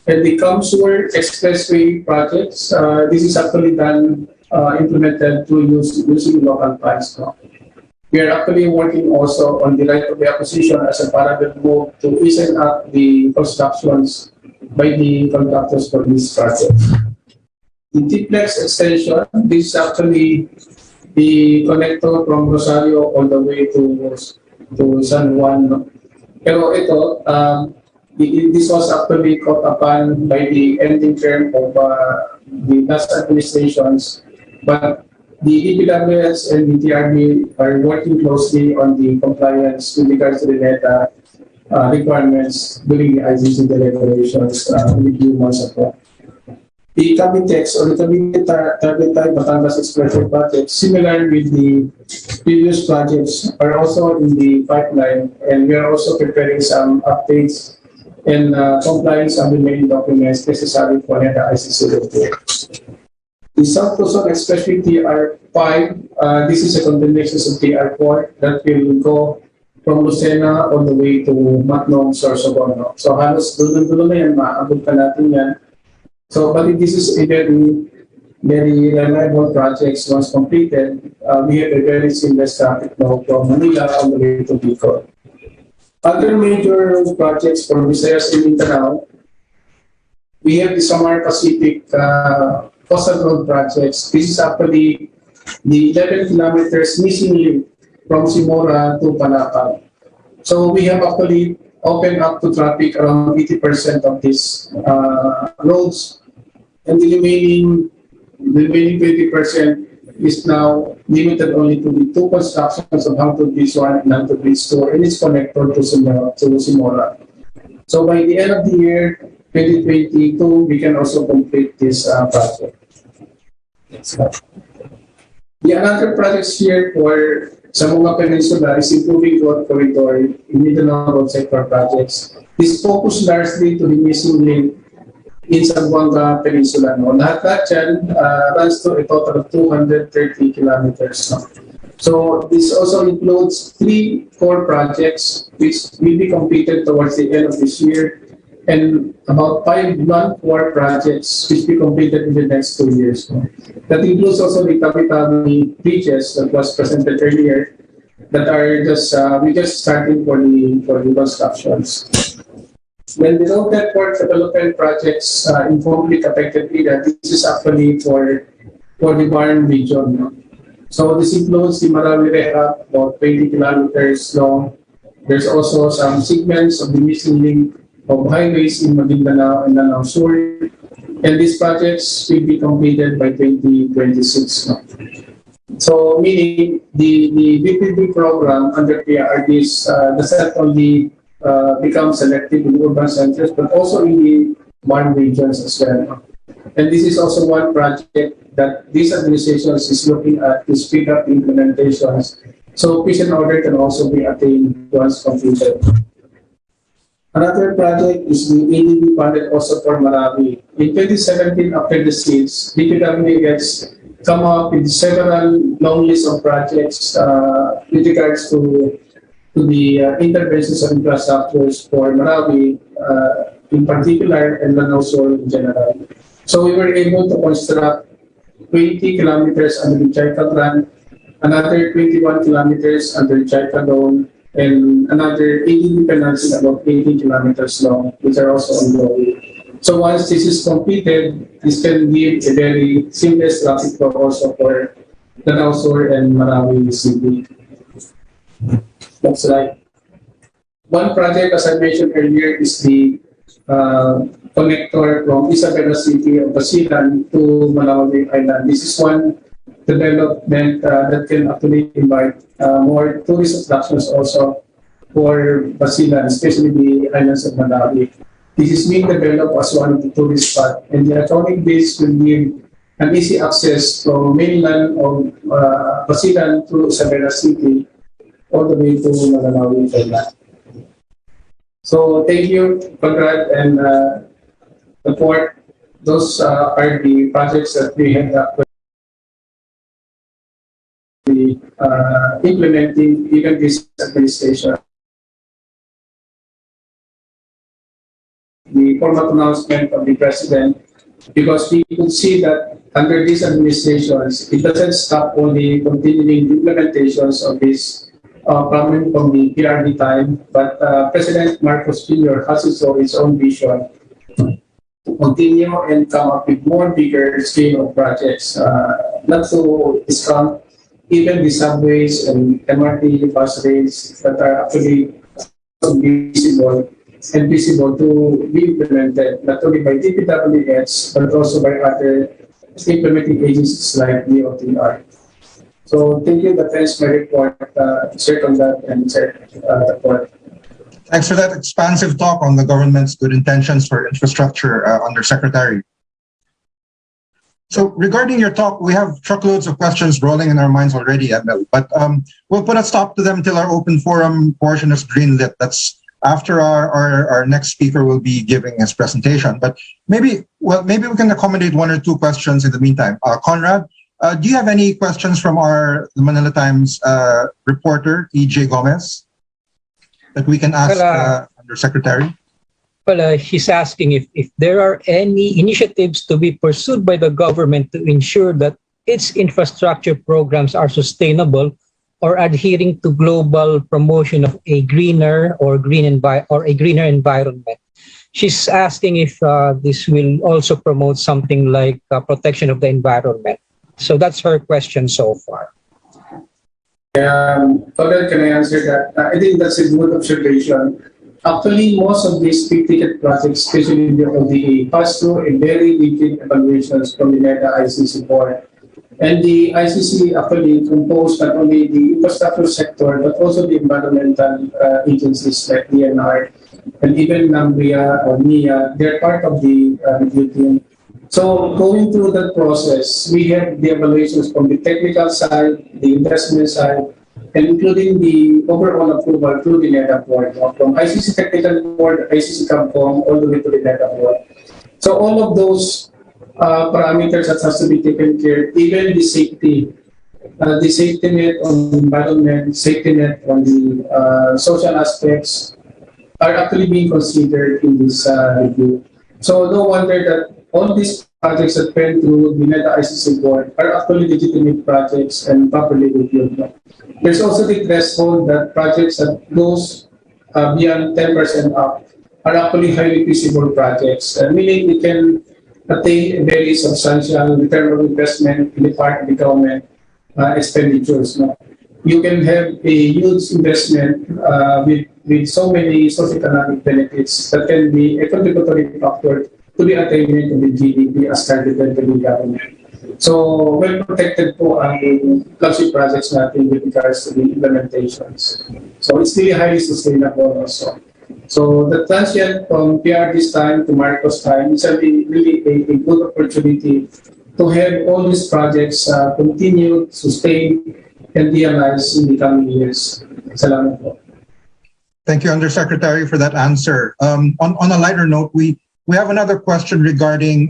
S3: And the Kamsur Expressway projects, this is actually done, implemented through using local price. No? We are actually working also on the right of way acquisition as a parallel move to ease up the constructions by the contractors for this project. The T-Plex extension, this is actually the connector from Rosario all the way to San Juan. No? Pero ito, this was actually caught upon by the ending term of the last administrations, but the EPWS and the TRB are working closely on the compliance with regards to the data requirements during the ICC deliberations a few months ago. The Cavitex or the Cavite Batangas Expressway project, similar with the previous projects, are also in the pipeline, and we are also preparing some updates and compliance of the main documents necessary for the ICC review. The South Luzon Expressway TR5, this is a continuation of TR4 that will go from Lucena all the way to Matnong, Sorsogon. So halos dulo na yan, maabot ka natin yan. So, but this is a very reliable project once completed. We have a very seamless traffic now from Manila all the way to Bicol. Other major projects for Visayas and Mindanao, we have the Samar Pacific Coastal Road projects. This is actually the 11 kilometers missing link from Simora to Palapa. So we have actually opened up to traffic around 80% of these roads, and the remaining 20% is now limited only to the 2 constructions of Hangtod Bridge 1 and Hangtod Bridge 2, and its connector to Simora. So by the end of the year 2022, we can also complete this project. The another projects here for Zamboanga Peninsula is improving road corridor in Mindanao road sector projects. This focus largely to the missing link in Zamboanga Peninsula. No? Lahat yan runs to a total of 230 kilometers. No? So this also includes 3 core projects which will be completed towards the end of this year, and about 5 non-core projects which will be completed in the next 2 years. No? That includes also the Kapitali bridges that was presented earlier that are just we just starting for the constructions. When the road network development projects in conflict affected area, this is actually for the Barn region. No? So this includes the Marawi Rehab, about 20 kilometers long. There's also some segments of the missing link of highways in Maguindanao and Lanao Sur, and these projects will be completed by 2026. No? So meaning the BPP program under PRDs does not only become selective in urban centers, but also in the barn regions as well. And this is also one project that this administration is looking at to speed up the implementations. So peace and order can also be attained once completed. Another project is the ADB funded also for Marawi. In 2017, after the seeds, DPWA gets come up with several long list of projects with regards to the interventions of infrastructures for Marawi in particular and then also in general. So we were able to construct 20 kilometers under the Chaika Grant, another 21 kilometers under Chaika Dome, and another 18 canals about 18 kilometers long, which are also ongoing. So once this is completed, this can give a very seamless traffic flow also for Lanao Sur and Marawi City. That's right. One project, as I mentioned earlier, is the connector from Isabela City of Basilan to Malawi Island. This is one development that can actually invite more tourist attractions also for Basilan, especially the islands of Malawi. This is being developed as one of the tourist spots, and the iconic base will give an easy access from mainland of Basilan to Isabela City all the way to Malawi Island. So thank you, Conrad, and the port. Those are the projects that we have implementing even this administration. The formal announcement of the president, because we could see that under these administrations, it doesn't stop only continuing the implementations of this coming from the PRD time, but President Marcos Jr. has his own vision to continue and come up with more bigger scale of projects, not to discount even the subways and MRT bus rails that are actually visible to be implemented, not only by DPWH, but also by other implementing agencies like DOTR. So thank you, that's my report, Sir Conrad and Sir report.
S1: Thanks for that expansive talk on the government's good intentions for infrastructure, Undersecretary. So regarding your talk, we have truckloads of questions rolling in our minds already, Emil, but we'll put a stop to them till our open forum portion is greenlit. That's after our next speaker will be giving his presentation. But maybe we can accommodate one or two questions in the meantime. Conrad, do you have any questions from the Manila Times reporter, E.J. Gomez, that we can ask Undersecretary?
S2: Well, he's asking if there are any initiatives to be pursued by the government to ensure that its infrastructure programs are sustainable or adhering to global promotion of a greener environment. She's asking if this will also promote something like protection of the environment. So that's her question so far.
S3: Conrad, can I answer that? I think that's a good observation. Actually, most of these big ticket projects, especially the ODA, pass through a very detailed evaluations from the NEDA ICC board. And the ICC actually composed not only the infrastructure sector, but also the environmental agencies like DNR and even NAMBRIA or NIA. They're part of the review team. So going through that process, we have the evaluations from the technical side, the investment side, and including the overall approval through the NEDA board, from ICC Technical Board, ICC CAMCOM, all the way to the NEDA board. So all of those parameters that has to be taken care, even the safety net on the environment, safety net on the social aspects are actually being considered in this review. So no wonder that all these projects that went through the NEDA ICC board are actually legitimate projects and properly reviewed. There's also the threshold that projects that goes beyond 10% up are actually highly feasible projects, meaning it can attain a very substantial return of investment in the part of the government expenditures. No? You can have a huge investment with so many socioeconomic benefits that can be a contributory factor to the attainment of the GDP as targeted by the government. So, well protected po ang flagship projects natin with regards to the implementations. So, it's really highly sustainable also. So the transition from PRD's time to Marcos time is really a good opportunity to have all these projects continue, sustain, and realize in the coming years. Salamat po.
S1: Thank you, Undersecretary, for that answer. On a lighter note, we have another question regarding,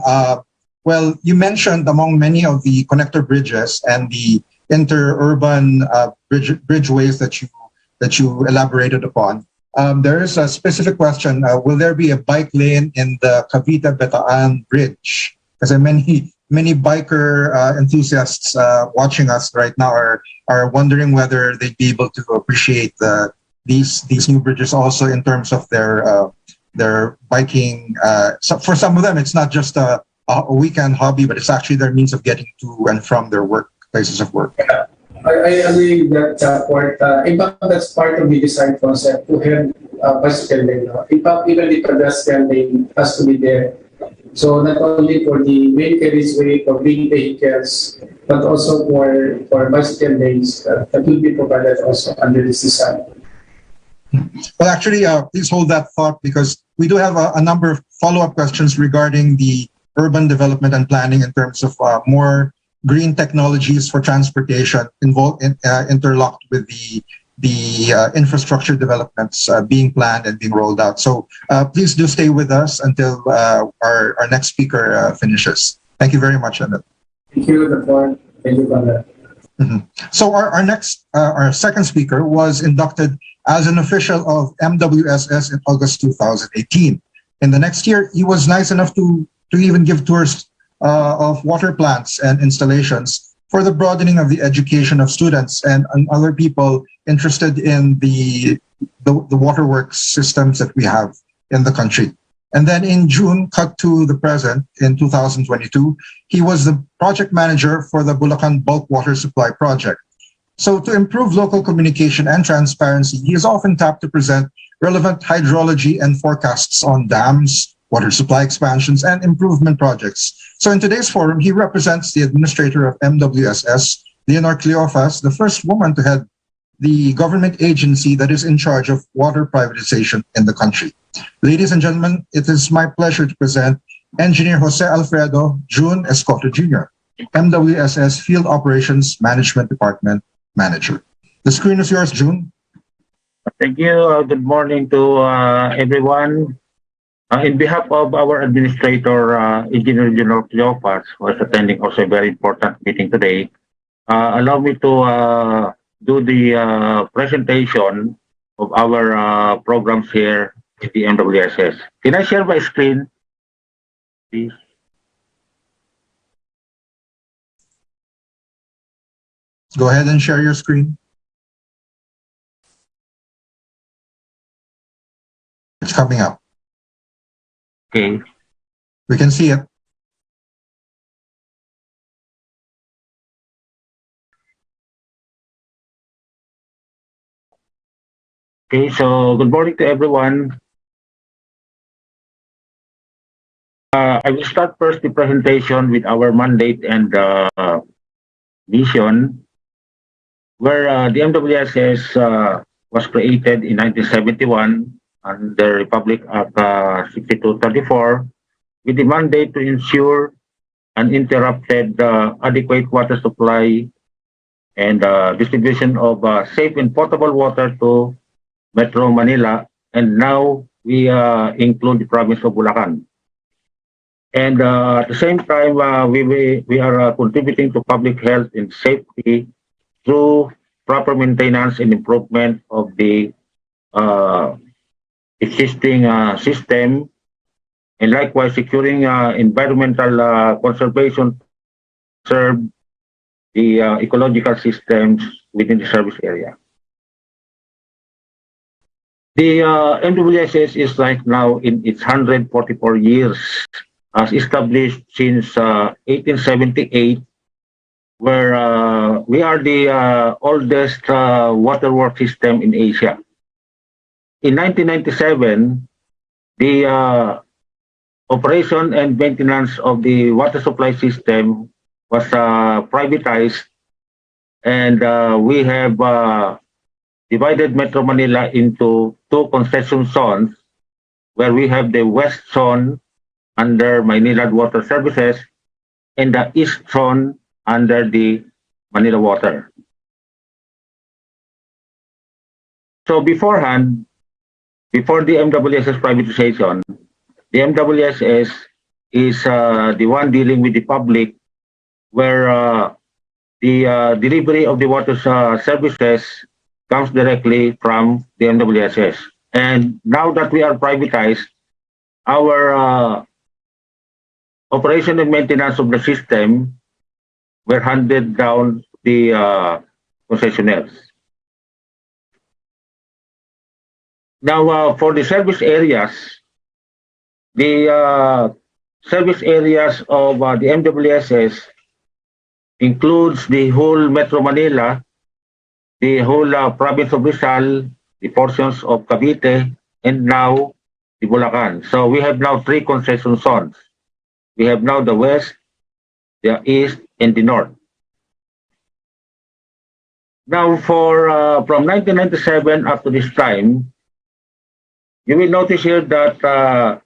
S1: well, you mentioned among many of the connector bridges and the interurban bridgeways that you elaborated upon. There is a specific question. Will there be a bike lane in the Cavite-Bataan Bridge? Because many biker enthusiasts watching us right now are wondering whether they'd be able to appreciate these new bridges also in terms of their biking. So for some of them, it's not just a weekend hobby, but it's actually their means of getting to and from their places of work.
S3: I agree with that part. In fact, that's part of the design concept to have bicycle lane. In fact, even the pedestrian lane has to be there. So not only for the main carriageway for big vehicles, but also for bicycle lanes that will be provided also under this design.
S1: Well, actually, please hold that thought because we do have a number of follow-up questions regarding the urban development and planning in terms of more green technologies for transportation interlocked with the infrastructure developments being planned and being rolled out. So please do stay with us until our next speaker finishes. Thank you very much, Emmett.
S3: Thank you, Dr. Thank you, Conrad.
S1: So our second speaker was inducted as an official of MWSS in August 2018. In the next year, he was nice enough to even give tours of water plants and installations for the broadening of the education of students and other people interested in the waterworks systems that we have in the country. And then in June, cut to the present, in 2022, he was the project manager for the Bulacan Bulk Water Supply Project. So to improve local communication and transparency, he is often tapped to present relevant hydrology and forecasts on dams, water supply expansions, and improvement projects. So in today's forum, he represents the administrator of MWSS, Leonor Cleofas, the first woman to head the government agency that is in charge of water privatization in the country. Ladies and gentlemen, it is my pleasure to present Engineer Jose Alfredo June Escoto Jr., MWSS Field Operations Management Department Manager. The screen is yours, June.
S4: Thank you. Good morning to everyone. In behalf of our administrator, Engineer Leonor Cleofas, who is attending also a very important meeting today, allow me to do the presentation of our programs here at the MWSS. Can I share my screen, please?
S1: Go ahead and share your screen. It's coming up.
S4: Okay.
S1: We can see it.
S4: Okay, so good morning to everyone. I will start first the presentation with our mandate and vision, where the MWSS was created in 1971 under Republic Act 6234 with the mandate to ensure uninterrupted adequate water supply and distribution of safe and potable water to Metro Manila, and now we include the province of Bulacan. And at the same time, we are contributing to public health and safety through proper maintenance and improvement of the existing system, and likewise securing environmental conservation, serve the ecological systems within the service area. The MWSS is like now in its 144 years, as established since 1878, where we are the oldest waterworks system in Asia. In 1997, the operation and maintenance of the water supply system was privatized, and we have divided Metro Manila into two concession zones where we have the west zone under Maynilad Water Services and the east zone under the Manila Water. So beforehand, before the MWSS privatization, the MWSS is the one dealing with the public where the delivery of the water services comes directly from the MWSS. And now that we are privatized, our operation and maintenance of the system were handed down to the concessionaires. Now, for the service areas of the MWSS includes the whole Metro Manila, the whole province of Rizal, the portions of Cavite, and now the Bulacan. So we have now three concession zones. We have now the west, the east, and the north. Now, for from 1997 up to this time, you will notice here that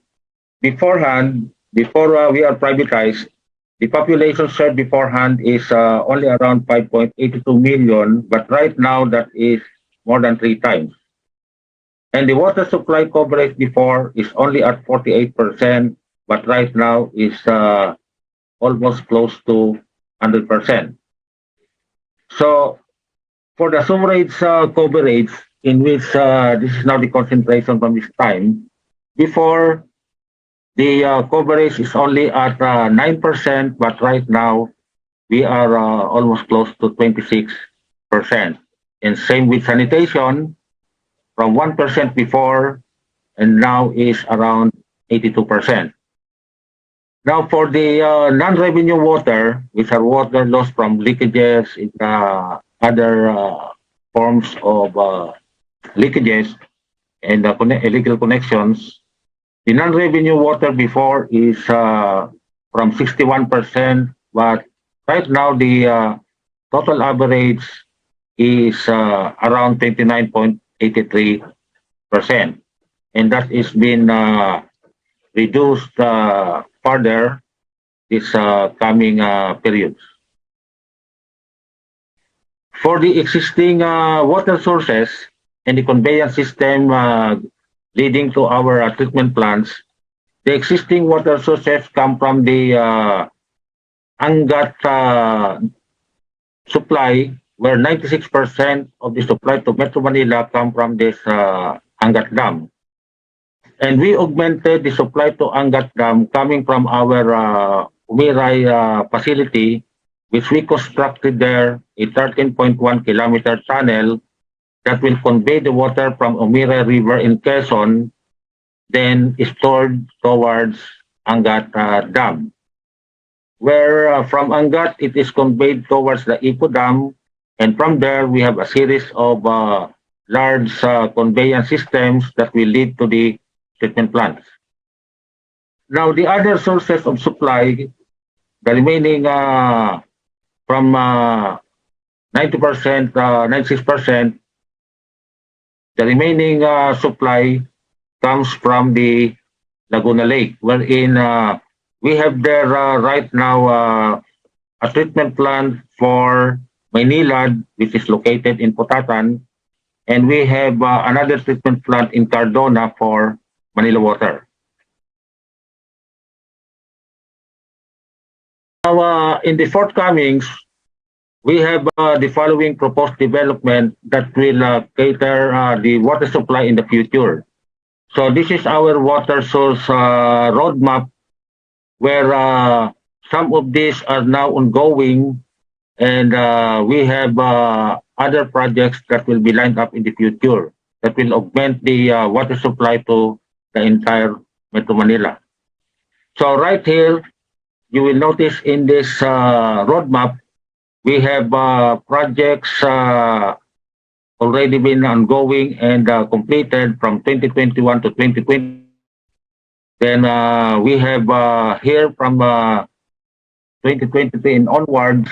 S4: beforehand, before we are privatized, the population served beforehand is only around 5.82 million, but right now that is more than 3 times. And the water supply coverage before is only at 48%, but right now is almost close to 100%. So for the sewerage coverage, in which this is now the concentration from this time, before the coverage is only at 9%, but right now we are almost close to 26%. And same with sanitation, from 1% before, and now is around 82%. Now for the non-revenue water, which are water lost from leakages in other forms of leakages and illegal connections, the non-revenue water before is from 61%, but right now the total average is around 29.83%, and that is been reduced further this coming periods. For the existing water sources and the conveyance system leading to our treatment plants, the existing water sources come from the Angat supply, where 96% of the supply to Metro Manila come from this Angat Dam. And we augmented the supply to Angat Dam coming from our Umiray facility, which we constructed there a 13.1 kilometer channel that will convey the water from Umiray River in Quezon, then stored towards Angat Dam, where from Angat it is conveyed towards the Ipo Dam, and from there we have a series of large conveyance systems that will lead to the treatment plants. Now the other sources of supply, the remaining from 90%, 96%, the remaining supply comes from the Laguna Lake, wherein we have there right now a treatment plant for Maynilad, which is located in Potatan, and we have another treatment plant in Cardona for Manila Water. Now, in the forthcomings, we have the following proposed development that will cater the water supply in the future. So this is our water source roadmap, where some of these are now ongoing, and we have other projects that will be lined up in the future that will augment the water supply to the entire Metro Manila. So right here, you will notice in this roadmap, we have projects already been ongoing and completed from 2021 to 2020. Then we have here from 2023 and onwards,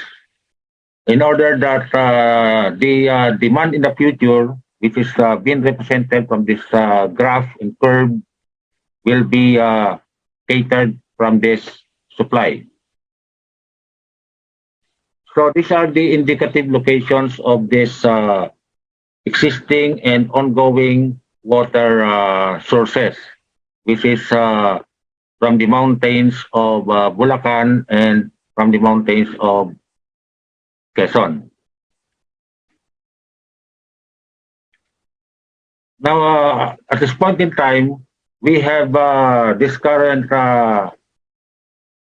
S4: in order that the demand in the future which is being represented from this graph and curve, will be catered from this supply. So these are the indicative locations of this existing and ongoing water sources, which is from the mountains of Bulacan and from the mountains of Quezon. Now, at this point in time, we have this current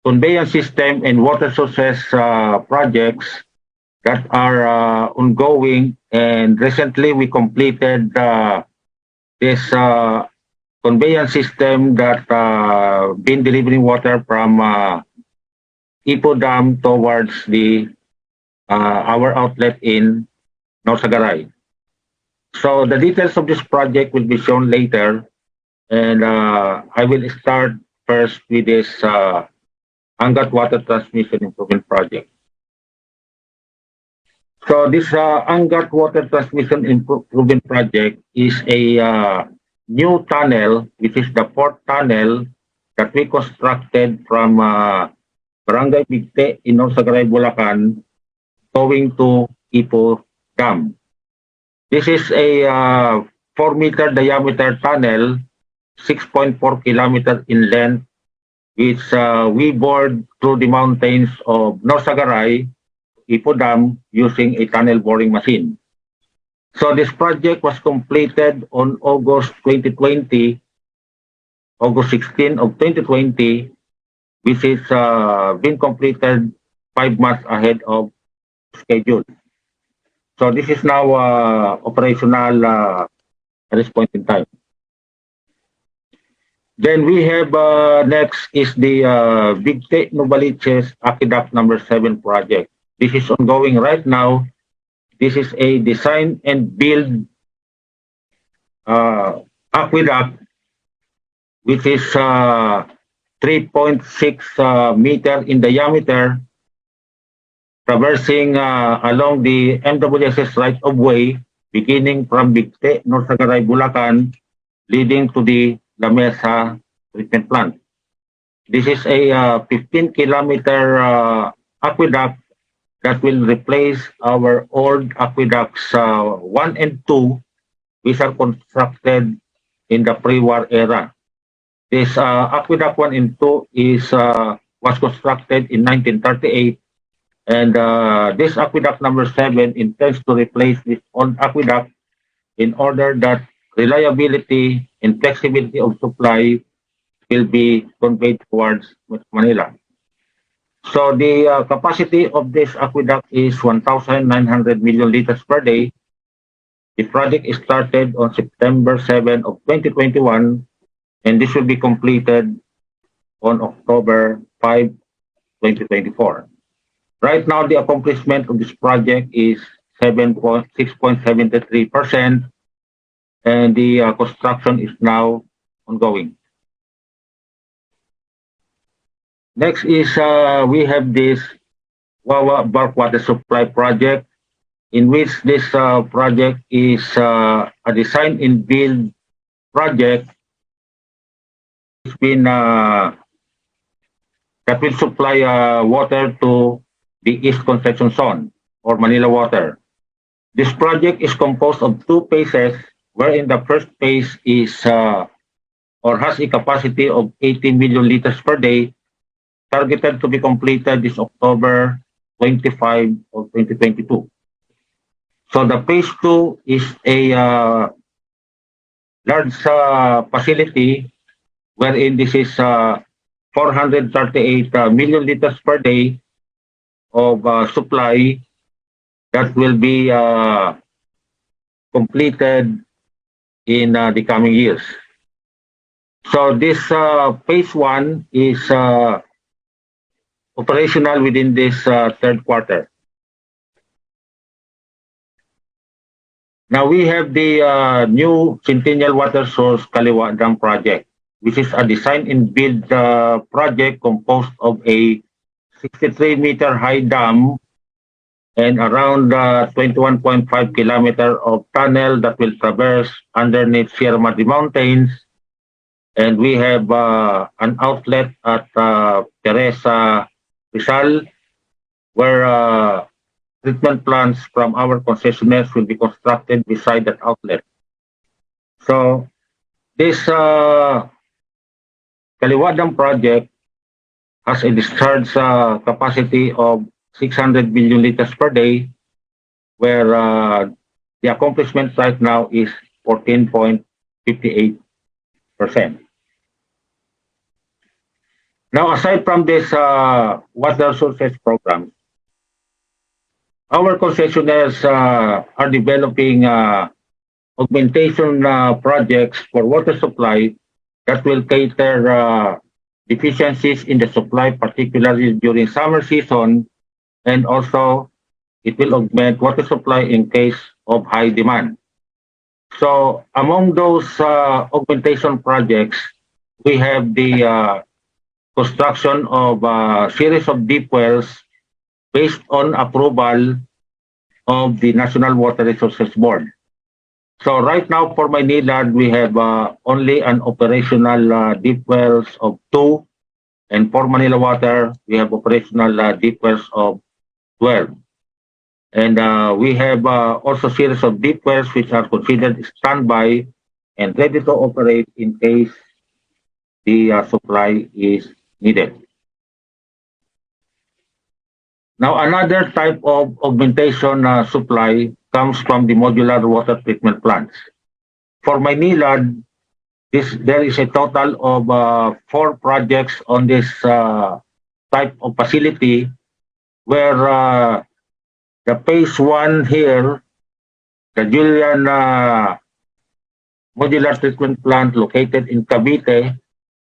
S4: conveyance system and water sources projects that are ongoing, and recently we completed this conveyance system that been delivering water from Ipo Dam towards the our outlet in Norsagaray. So the details of this project will be shown later, and I will start first with this Angat Water Transmission Improvement Project. So this Angat Water Transmission Improvement Project is a new tunnel, which is the fourth tunnel that we constructed from Barangay Bigte in Norsagaray, Bulacan, going to Ipo Dam. This is a 4-meter diameter tunnel, 6.4 kilometers in length, which we bored through the mountains of Norsagaray, Ipo Dam, using a tunnel boring machine. So this project was completed on August 2020, August 16 of 2020, which is been completed 5 months ahead of schedule. So this is now operational at this point in time. Then we have next is the Bigte Novaliches Aqueduct number 7 project. This is ongoing right now. This is a design and build aqueduct, which is 3.6 meter in diameter, traversing along the MWSS right-of-way, beginning from Bigte, Norsagaray, Bulacan, leading to the La Mesa treatment plant. This is a 15-kilometer aqueduct that will replace our old aqueducts 1 and 2, which are constructed in the pre-war era. This aqueduct 1 and 2 is was constructed in 1938, and this aqueduct number 7 intends to replace this old aqueduct in order that reliability and flexibility of supply will be conveyed towards Metro Manila. So the capacity of this aqueduct is 1,900 million liters per day. The project is started on September 7 of 2021, and this will be completed on October 5, 2024. Right now, the accomplishment of this project is 6.73%, and the construction is now ongoing. Next is we have this Wawa Bulk Water Supply Project, in which this project is a design and build project. It's been that will supply water to the East Concepcion Zone or Manila Water. This project is composed of 2 phases, wherein the first phase is or has a capacity of 80 million liters per day, targeted to be completed this October 25 of 2022. So the phase 2 is a large facility, wherein this is 438 million liters per day of supply that will be completed in the coming years. So this phase 1 is operational within this third quarter. Now we have the new Centennial Water Source Kaliwa Dam project, which is a design and build project composed of a 63-meter high dam and around 21.5 kilometer of tunnel that will traverse underneath Sierra Madre Mountains. And we have an outlet at Teresa Rizal, where treatment plants from our concessionaires will be constructed beside that outlet. So this Kaliwadam project has a discharge capacity of 600 billion liters per day, where the accomplishment right now is 14.58%. Now, aside from this water sources program, our concessionaires are developing augmentation projects for water supply that will cater deficiencies in the supply, particularly during summer season, and also it will augment water supply in case of high demand. So among those augmentation projects, we have the construction of a series of deep wells based on approval of the National Water Resources Board. So right now for Maynila, we have only an operational deep wells of 2, and for Manila Water, we have operational deep wells of 12. And we have also series of deep wells which are considered standby and ready to operate in case the supply is needed. Now, another type of augmentation supply comes from the modular water treatment plants. For Maynila, there is a total of 4 projects on this type of facility, where the phase 1 here, the Julian modular treatment plant located in Cavite,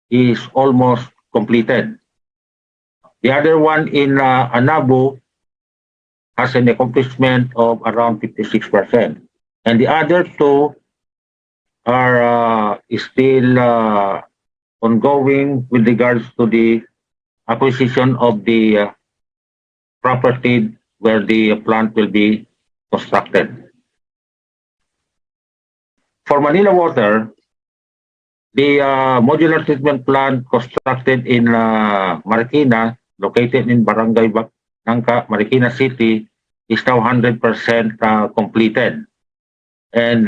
S4: is almost completed. The other one in Anabu has an accomplishment of around 56%. And the other 2 are still ongoing with regards to the acquisition of the property where the plant will be constructed. For Manila Water, the modular treatment plant constructed in Marikina, located in Barangay Nangka, Marikina City, is now 100% completed. And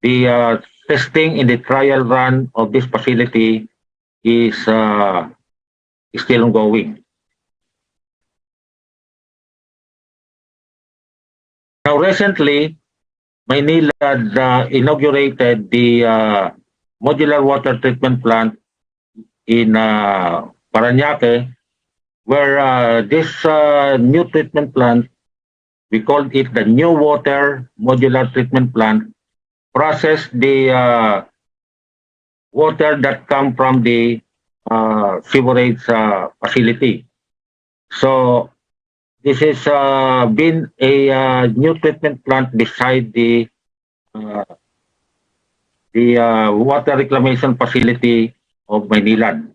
S4: the testing in the trial run of this facility is still ongoing. Now, recently, Maynila inaugurated the modular water treatment plant in Parañaque, where this new treatment plant, we called it the New Water Modular Treatment Plant, process the water that come from the sewerage facility. So this has been a new treatment plant beside the water reclamation facility of Maynilad.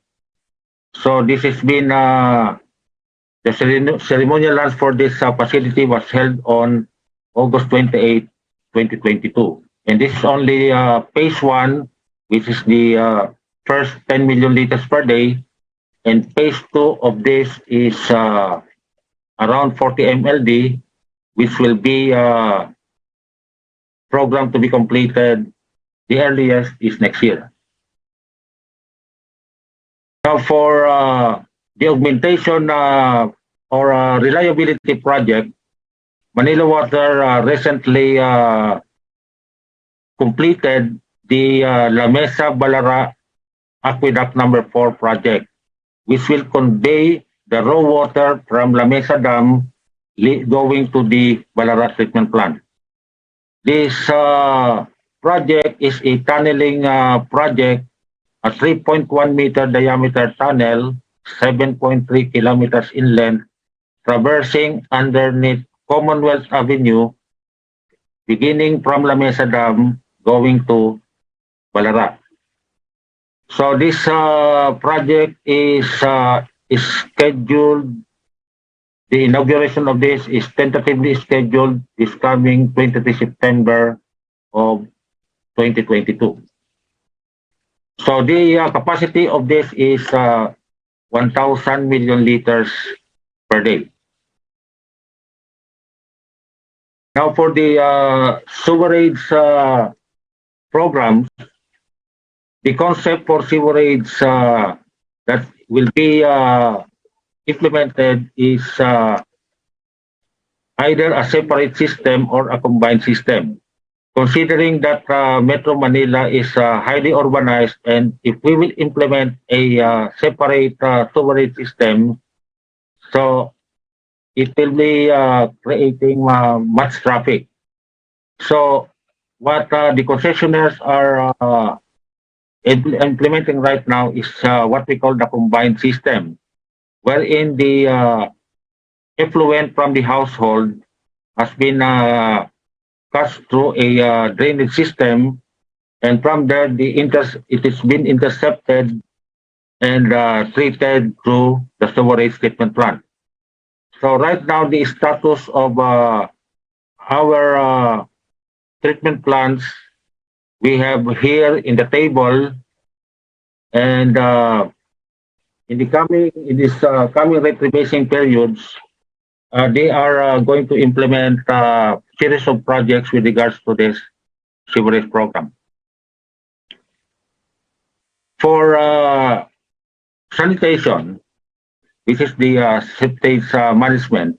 S4: So this has been the ceremonial launch for this facility was held on August 28, 2022. And this is only phase 1, which is the first 10 million liters per day. And phase 2 of this is around 40 MLD, which will be programmed to be completed. The earliest is next year. Now, for the augmentation or reliability project, Manila Water recently completed the La Mesa Balara Aqueduct number 4 project, which will convey the raw water from La Mesa Dam going to the Balara treatment plant. This project is a tunneling project, a 3.1 meter diameter tunnel, 7.3 kilometers in length, traversing underneath Commonwealth Avenue, beginning from La Mesa Dam, going to Balara. So this project is scheduled The inauguration of this is tentatively scheduled this coming 23 September of 2022. So the capacity of this is 1,000 million liters per day. Now for the sewerage programs, the concept for sewerage that will be implemented is either a separate system or a combined system. Considering that Metro Manila is highly urbanized, and if we will implement a separate sewerage system, so it will be creating much traffic. So what the concessionaires are implementing right now is what we call the combined system, wherein the effluent from the household has been passed through a drainage system, and from there it has been intercepted and treated through the sewerage treatment plant. So right now the status of our treatment plants we have here in the table, and in this coming retribasing periods, they are going to implement a series of projects with regards to this sewerage program. For sanitation, which is the septage management,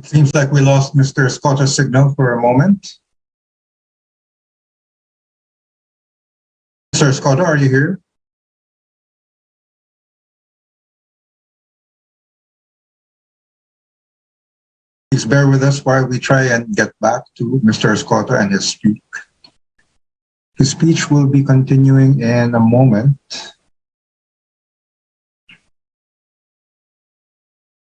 S1: It seems like we lost Mr. Scott's signal for a moment. Mr. Scott, are you here? Please bear with us while we try and get back to Mr. Scott and his speech. His speech will be continuing in a moment.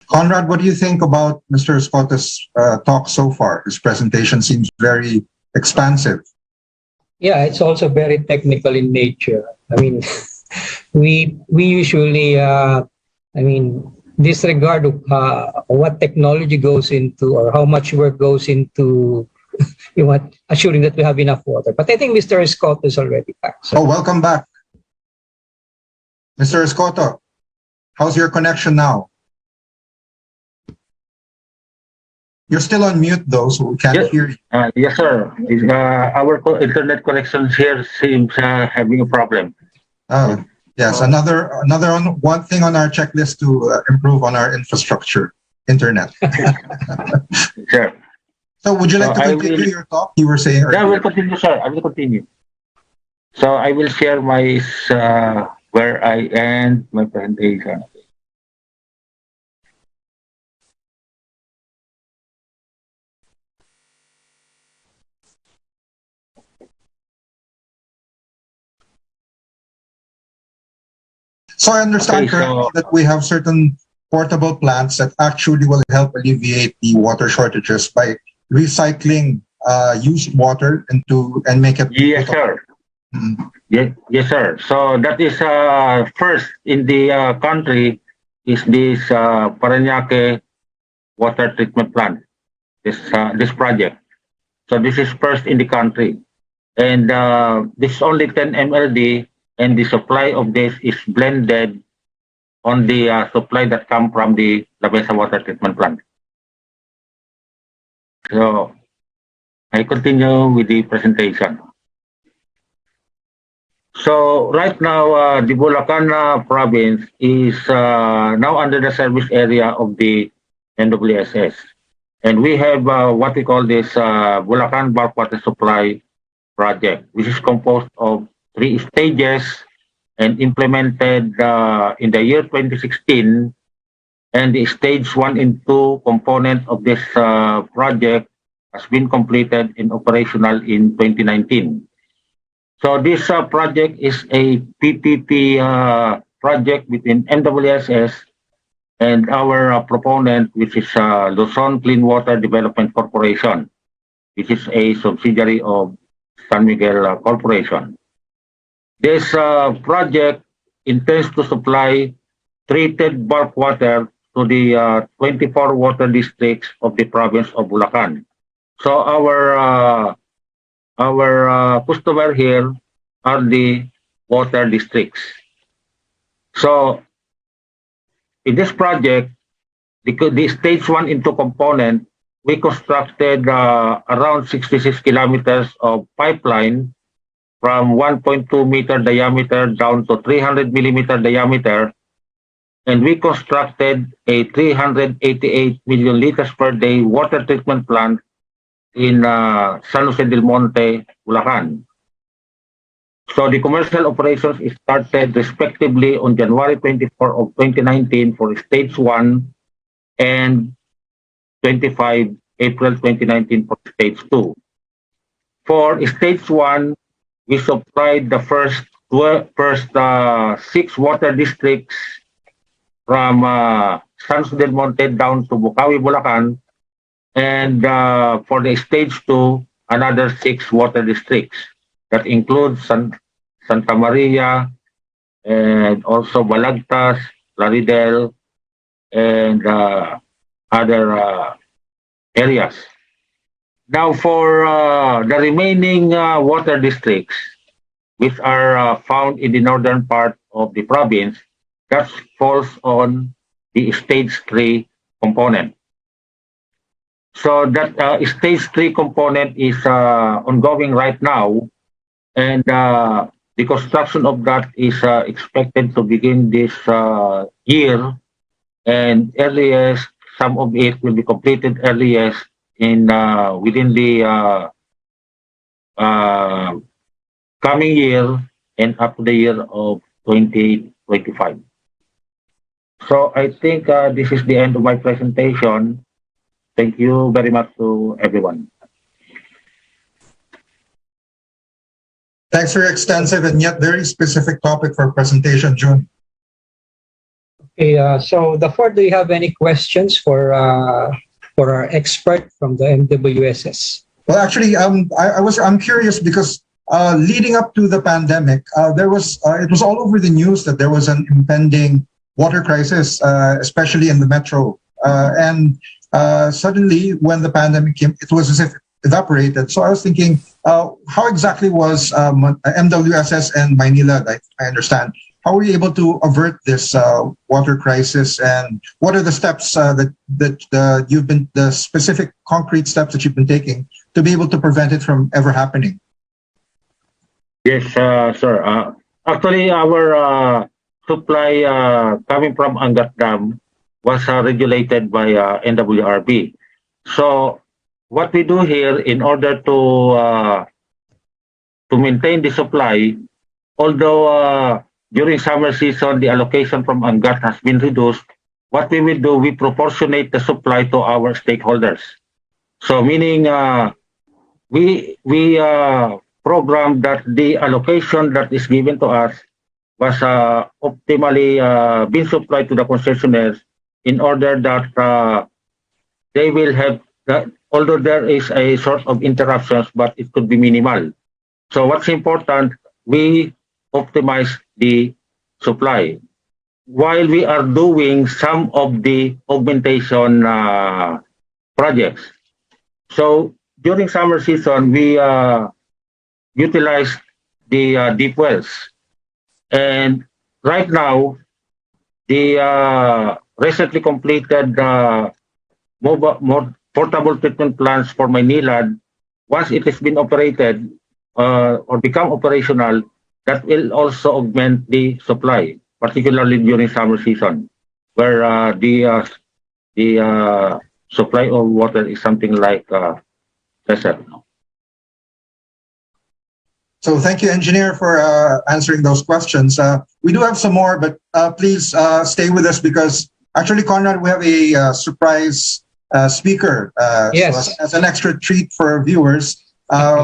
S1: Conrad, what do you think about Mr. Scott's talk so far? His presentation seems very expansive.
S2: Yeah, it's also very technical in nature. I mean, we usually, disregard what technology goes into or how much work goes into assuring that we have enough water. But I think Mr. Scott is already back. So.
S1: Oh, welcome back. Mr. Escoto, how's your connection now? You're still on mute though, so we can't hear you.
S4: Yes, sir. Our internet connection here seems having a problem.
S1: Oh, yes. One thing on our checklist to improve on our infrastructure, internet.
S4: Sure.
S1: So would you like to continue your talk? You were saying earlier.
S4: Yeah, I will continue, sir. I will continue. So I will share my where I end my presentation.
S1: So I understand correctly that we have certain portable plants that actually will help alleviate the water shortages by recycling used water and make it.
S4: Yes, sir. Mm-hmm. Yes, sir. So that is first in the country is this Parañaque water treatment plant. This project. So this is first in the country, and this is only 10 MLD. And the supply of this is blended on the supply that come from the Labesa water treatment plant. So I continue with the presentation. So right now, the Bulacan province is now under the service area of the NWSS. And we have what we call this Bulacan Bulk Water Supply Project, which is composed of 3 stages and implemented in the year 2016, and the stage 1 and 2 component of this project has been completed and operational in 2019. So this project is a PPP project between MWSS and our proponent, which is Luzon Clean Water Development Corporation, which is a subsidiary of San Miguel Corporation. This project intends to supply treated bulk water to the 24 water districts of the province of Bulacan. So our customer here are the water districts. So in this project, the stage 1 and 2 component, we constructed around 66 kilometers of pipeline from 1.2 meter diameter down to 300 millimeter diameter, and we constructed a 388 million liters per day water treatment plant in San Jose del Monte, Bulacan. So the commercial operations started respectively on January 24 of 2019 for stage 1 and 25 April 2019 for stage 2. For stage 1, we supplied the first 6 water districts from San Jose del Monte down to Bukawi, Bulacan, and for the stage 2, another 6 water districts. That includes Santa Maria and also Balagtas, Laridel, and other areas. Now for the remaining water districts, which are found in the northern part of the province, that falls on the stage 3 component. So that stage 3 component is ongoing right now, and the construction of that is expected to begin this year, and earliest, some of it will be completed earliest in within the coming year and up to the year of 2025. So I think this is the end of my presentation. Thank you very much to everyone.
S1: Thanks for your extensive and yet very specific topic for presentation, June.
S2: Okay, so the floor, do you have any questions for our expert from the MWSS?
S1: Well, actually, I'm curious because leading up to the pandemic, it was all over the news that there was an impending water crisis, especially in the metro, and suddenly when the pandemic came, it was as if it evaporated. So I was thinking, how exactly was MWSS and Maynila, like I understand, how were you able to avert this water crisis, and what are the steps that you've been, the specific concrete steps that you've been taking to be able to prevent it from ever happening?
S4: Yes, sir. Actually, our supply coming from Angat Dam was regulated by NWRB. So what we do here in order to maintain the supply, although during summer season the allocation from Angat has been reduced, what we will do, we proportionate the supply to our stakeholders. So meaning we program that the allocation that is given to us was optimally being supplied to the concessionaires in order that they will have, although there is a sort of interruptions, but it could be minimal. So what's important, we optimize the supply while we are doing some of the augmentation projects. So during summer season, we utilize the deep wells. And right now, the recently completed more portable treatment plants for Maynila, once it has been operated or become operational, that will also augment the supply, particularly during summer season, where the supply of water is something like desert.
S1: So thank you, engineer, for answering those questions. We do have some more, but please stay with us because actually, Conrad, we have a surprise speaker.
S2: Yes.
S1: So as an extra treat for viewers,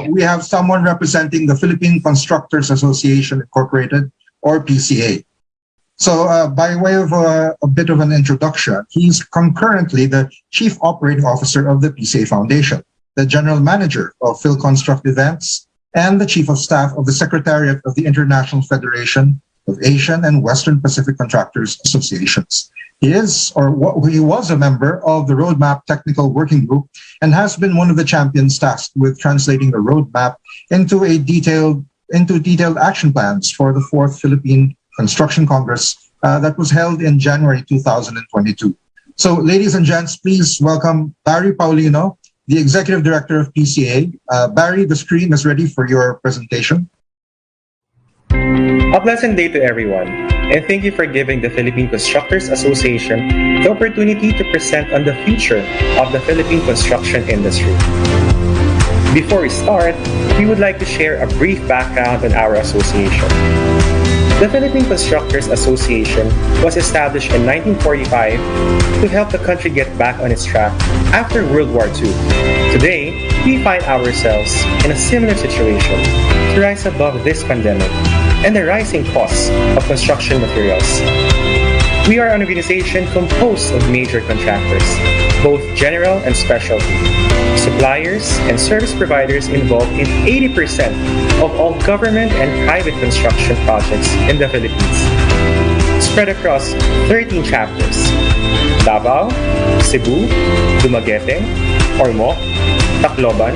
S1: We have someone representing the Philippine Constructors Association Incorporated, or PCA. So by way of a bit of an introduction, he's concurrently the Chief Operating Officer of the PCA Foundation, the General Manager of PhilConstruct Events, and the Chief of Staff of the Secretariat of the International Federation of Asian and Western Pacific Contractors Associations. He was a member of the Roadmap Technical Working Group and has been one of the champions tasked with translating the roadmap into detailed action plans for the 4th Philippine Construction Congress that was held in January 2022. So, ladies and gents, please welcome Barry Paulino, the Executive Director of PCA. Barry, the screen is ready for your presentation.
S5: A pleasant day to everyone, and thank you for giving the Philippine Constructors Association the opportunity to present on the future of the Philippine construction industry. Before we start, we would like to share a brief background on our association. The Philippine Constructors Association was established in 1945 to help the country get back on its track after World War II. Today, we find ourselves in a similar situation to rise above this pandemic and the rising costs of construction materials. We are an organization composed of major contractors, both general and specialty, suppliers and service providers involved in 80% of all government and private construction projects in the Philippines, spread across 13 chapters: Davao, Cebu, Dumaguete, Ormoc, Tacloban,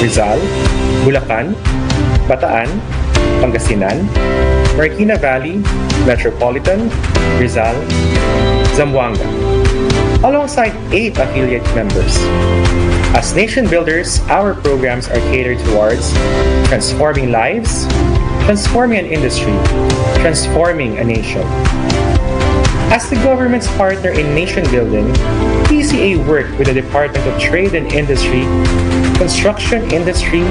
S5: Rizal, Bulacan, Bataan, Pangasinan, Marikina Valley, Metropolitan, Rizal, Zamboanga, alongside 8 affiliate members. As nation builders, our programs are catered towards transforming lives, transforming an industry, transforming a nation. As the government's partner in nation building, PCA worked with the Department of Trade and Industry, Construction Industry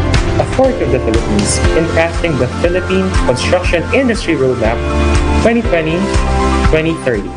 S5: Authority of the Philippines in crafting the Philippine Construction Industry Roadmap 2020-2030.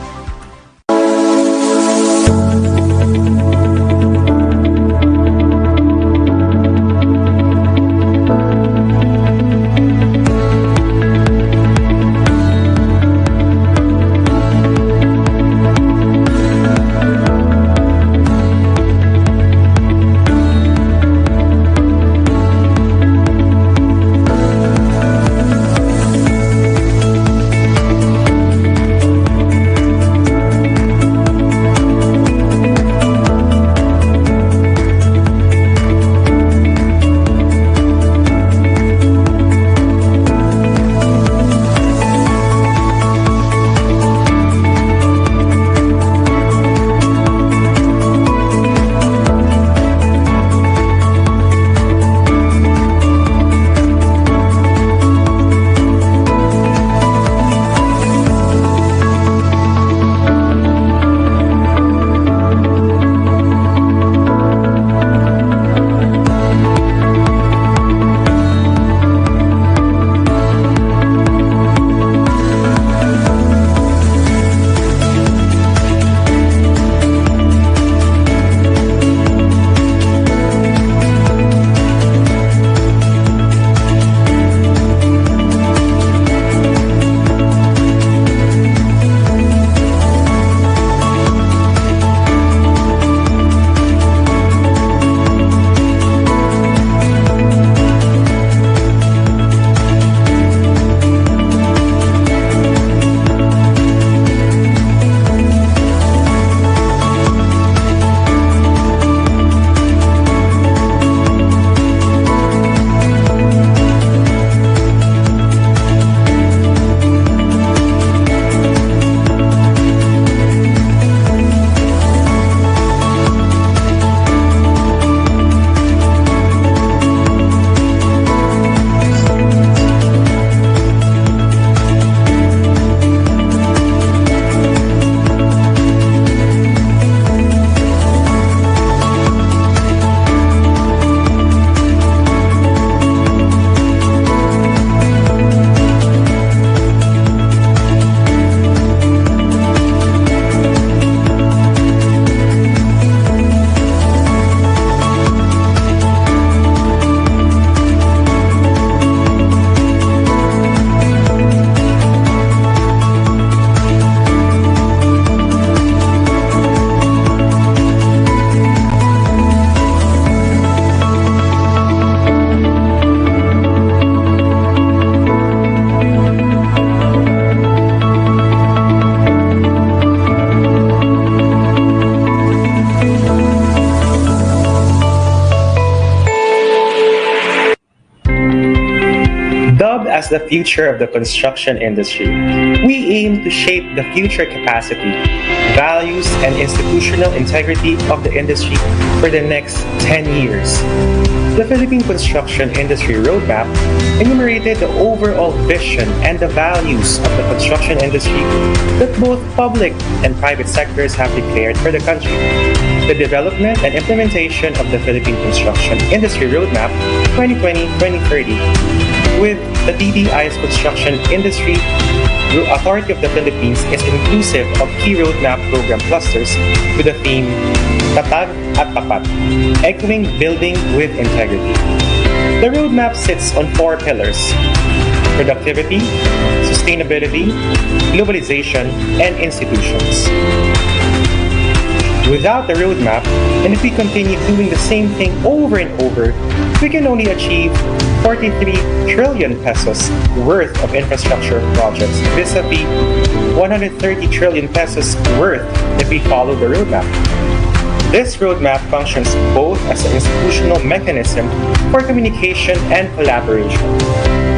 S5: as the future of the construction industry, we aim to shape the future capacity, values, and institutional integrity of the industry for the next 10 years. The Philippine Construction Industry Roadmap enumerated the overall vision and the values of the construction industry that both public and private sectors have declared for the country. The development and implementation of the Philippine Construction Industry Roadmap 2020-2030 with the TDI's Construction Industry Authority of the Philippines is inclusive of key roadmap program clusters with the theme Tatag at Tapat, echoing building with integrity. The roadmap sits on 4 pillars: productivity, sustainability, globalization, and institutions. Without the roadmap, and if we continue doing the same thing over and over, we can only achieve 43 trillion pesos worth of infrastructure projects vis-a-vis 130 trillion pesos worth if we follow the roadmap. This roadmap functions both as an institutional mechanism for communication and collaboration,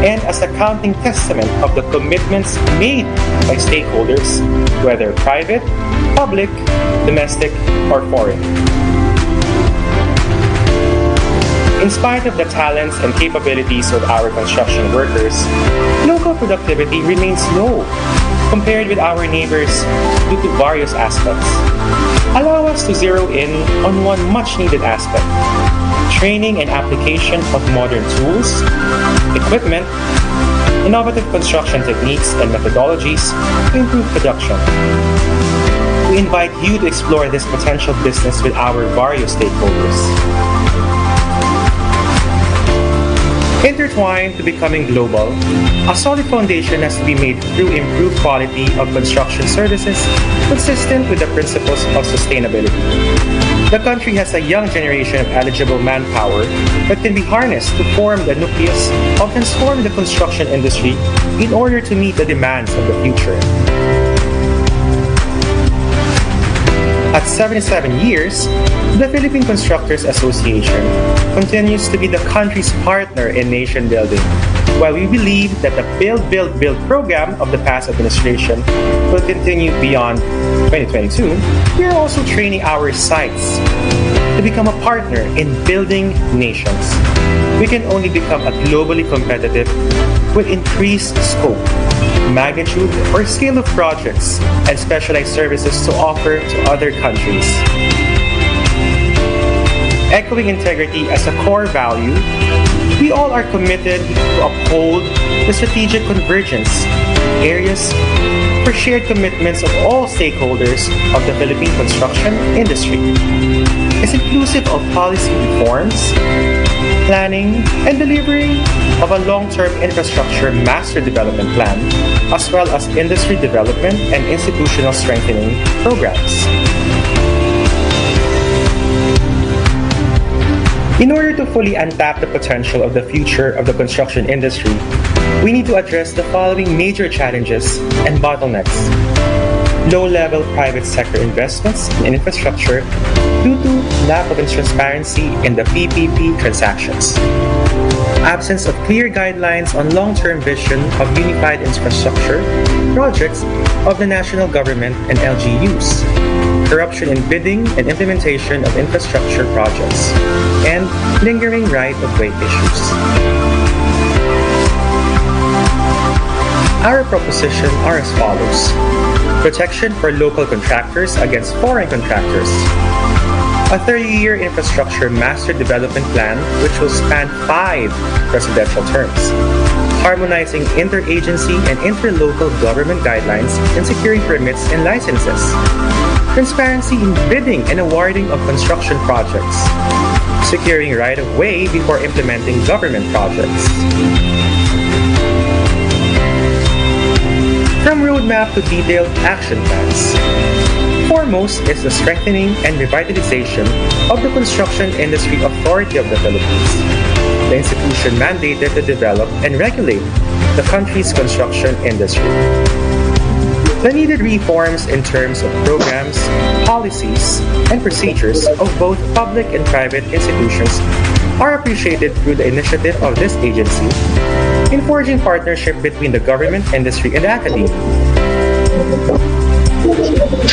S5: and as a counting testament of the commitments made by stakeholders, whether private, public, domestic, or foreign. In spite of the talents and capabilities of our construction workers, local productivity remains low compared with our neighbors due to various aspects. Allow us to zero in on one much-needed aspect: training and application of modern tools, equipment, innovative construction techniques and methodologies to improve production. We invite you to explore this potential business with our various stakeholders. Intertwined to becoming global, a solid foundation has to be made through improved quality of construction services consistent with the principles of sustainability. The country has a young generation of eligible manpower that can be harnessed to form the nucleus of transforming the construction industry in order to meet the demands of the future. At 77 years, the Philippine Constructors Association continues to be the country's partner in nation building. While we believe that the Build, Build, Build program of the past administration will continue beyond 2022, we are also training our sites to become a partner in building nations. We can only become a globally competitive with increased scope, magnitude, or scale of projects and specialized services to offer to other countries. Echoing integrity as a core value, we all are committed to uphold the strategic convergence areas for shared commitments of all stakeholders of the Philippine construction industry. It's inclusive of policy reforms, planning, and delivery of a long-term infrastructure master development plan, as well as industry development and institutional strengthening programs. In order to fully untap the potential of the future of the construction industry, we need to address the following major challenges and bottlenecks: low-level private sector investments in infrastructure due to lack of transparency in the PPP transactions, absence of clear guidelines on long-term vision of unified infrastructure projects of the national government and LGUs, corruption in bidding and implementation of infrastructure projects, and lingering right-of-way issues. Our propositions are as follows: protection for local contractors against foreign contractors, a 30-year infrastructure master development plan which will span 5 presidential terms, harmonizing interagency and interlocal government guidelines in securing permits and licenses, transparency in bidding and awarding of construction projects, securing right-of-way before implementing government projects. From roadmap to detailed action plans, foremost is the strengthening and revitalization of the Construction Industry Authority of the Philippines, the institution mandated to develop and regulate the country's construction industry. The needed reforms in terms of programs, policies, and procedures of both public and private institutions are appreciated through the initiative of this agency in forging partnership between the government, industry, and academia.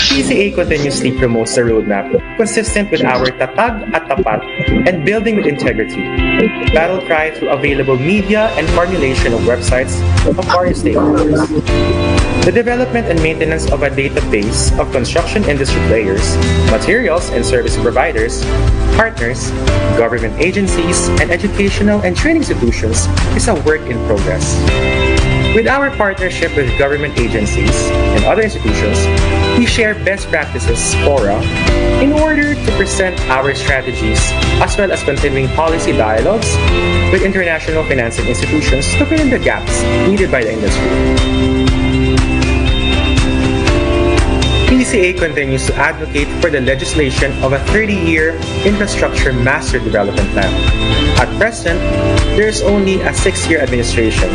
S5: PCA continuously promotes the roadmap consistent with our tatag at tapat and building with integrity, battle cry through available media and formulation of websites of various stakeholders. The development and maintenance of a database of construction industry players, materials and service providers, partners, government agencies, and educational and training institutions is a work in progress. With our partnership with government agencies and other institutions, we share best practices fora in order to present our strategies as well as continuing policy dialogues with international financing institutions to fill in the gaps needed by the industry. PCA continues to advocate for the legislation of a 30-year infrastructure master development plan. At present, there is only a 6-year administration.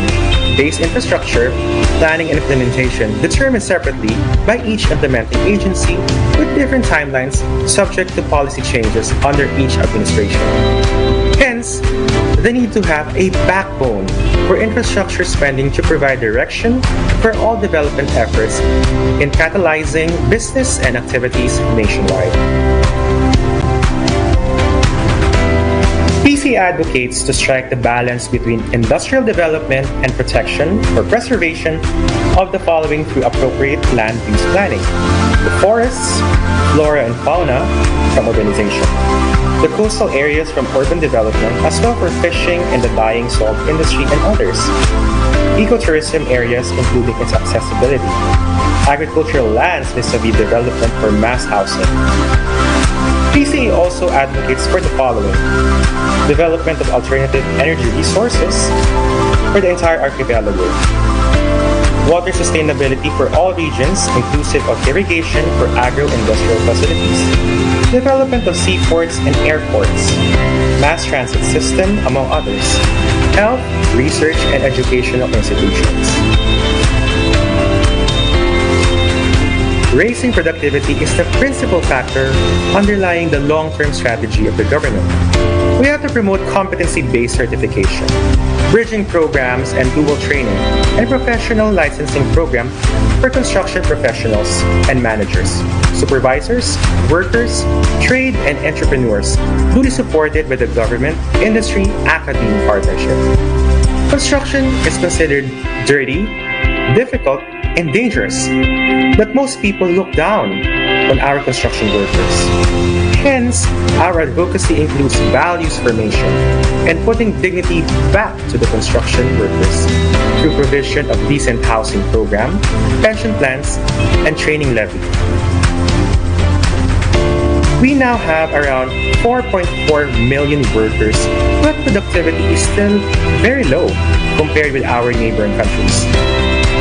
S5: Base infrastructure, planning and implementation determined separately by each implementing agency with different timelines subject to policy changes under each administration. Hence, the need to have a backbone for infrastructure spending to provide direction for all development efforts in catalyzing business and activities nationwide. PC advocates to strike the balance between industrial development and protection or preservation of the following through appropriate land use planning: the forests, flora and fauna from urbanization, the coastal areas from urban development, as well for fishing and the dyeing salt industry and others, ecotourism areas including its accessibility, agricultural lands vis-a-vis development for mass housing. PCA also advocates for the following: development of alternative energy resources for the entire archipelago, water sustainability for all regions inclusive of irrigation for agro-industrial facilities, development of seaports and airports, mass transit system, among others, health, research, and educational institutions. Raising productivity is the principal factor underlying the long-term strategy of the government. We have to promote competency-based certification, bridging programs and dual training, and professional licensing program for construction professionals and managers, supervisors, workers, trade, and entrepreneurs, duly supported by the government, industry, academic partnership. Construction is considered dirty, difficult, and dangerous, but most people look down on our construction workers. Hence, our advocacy includes values formation and putting dignity back to the construction workers through provision of decent housing program, pension plans, and training levy. We now have around 4.4 million workers, but productivity is still very low compared with our neighboring countries.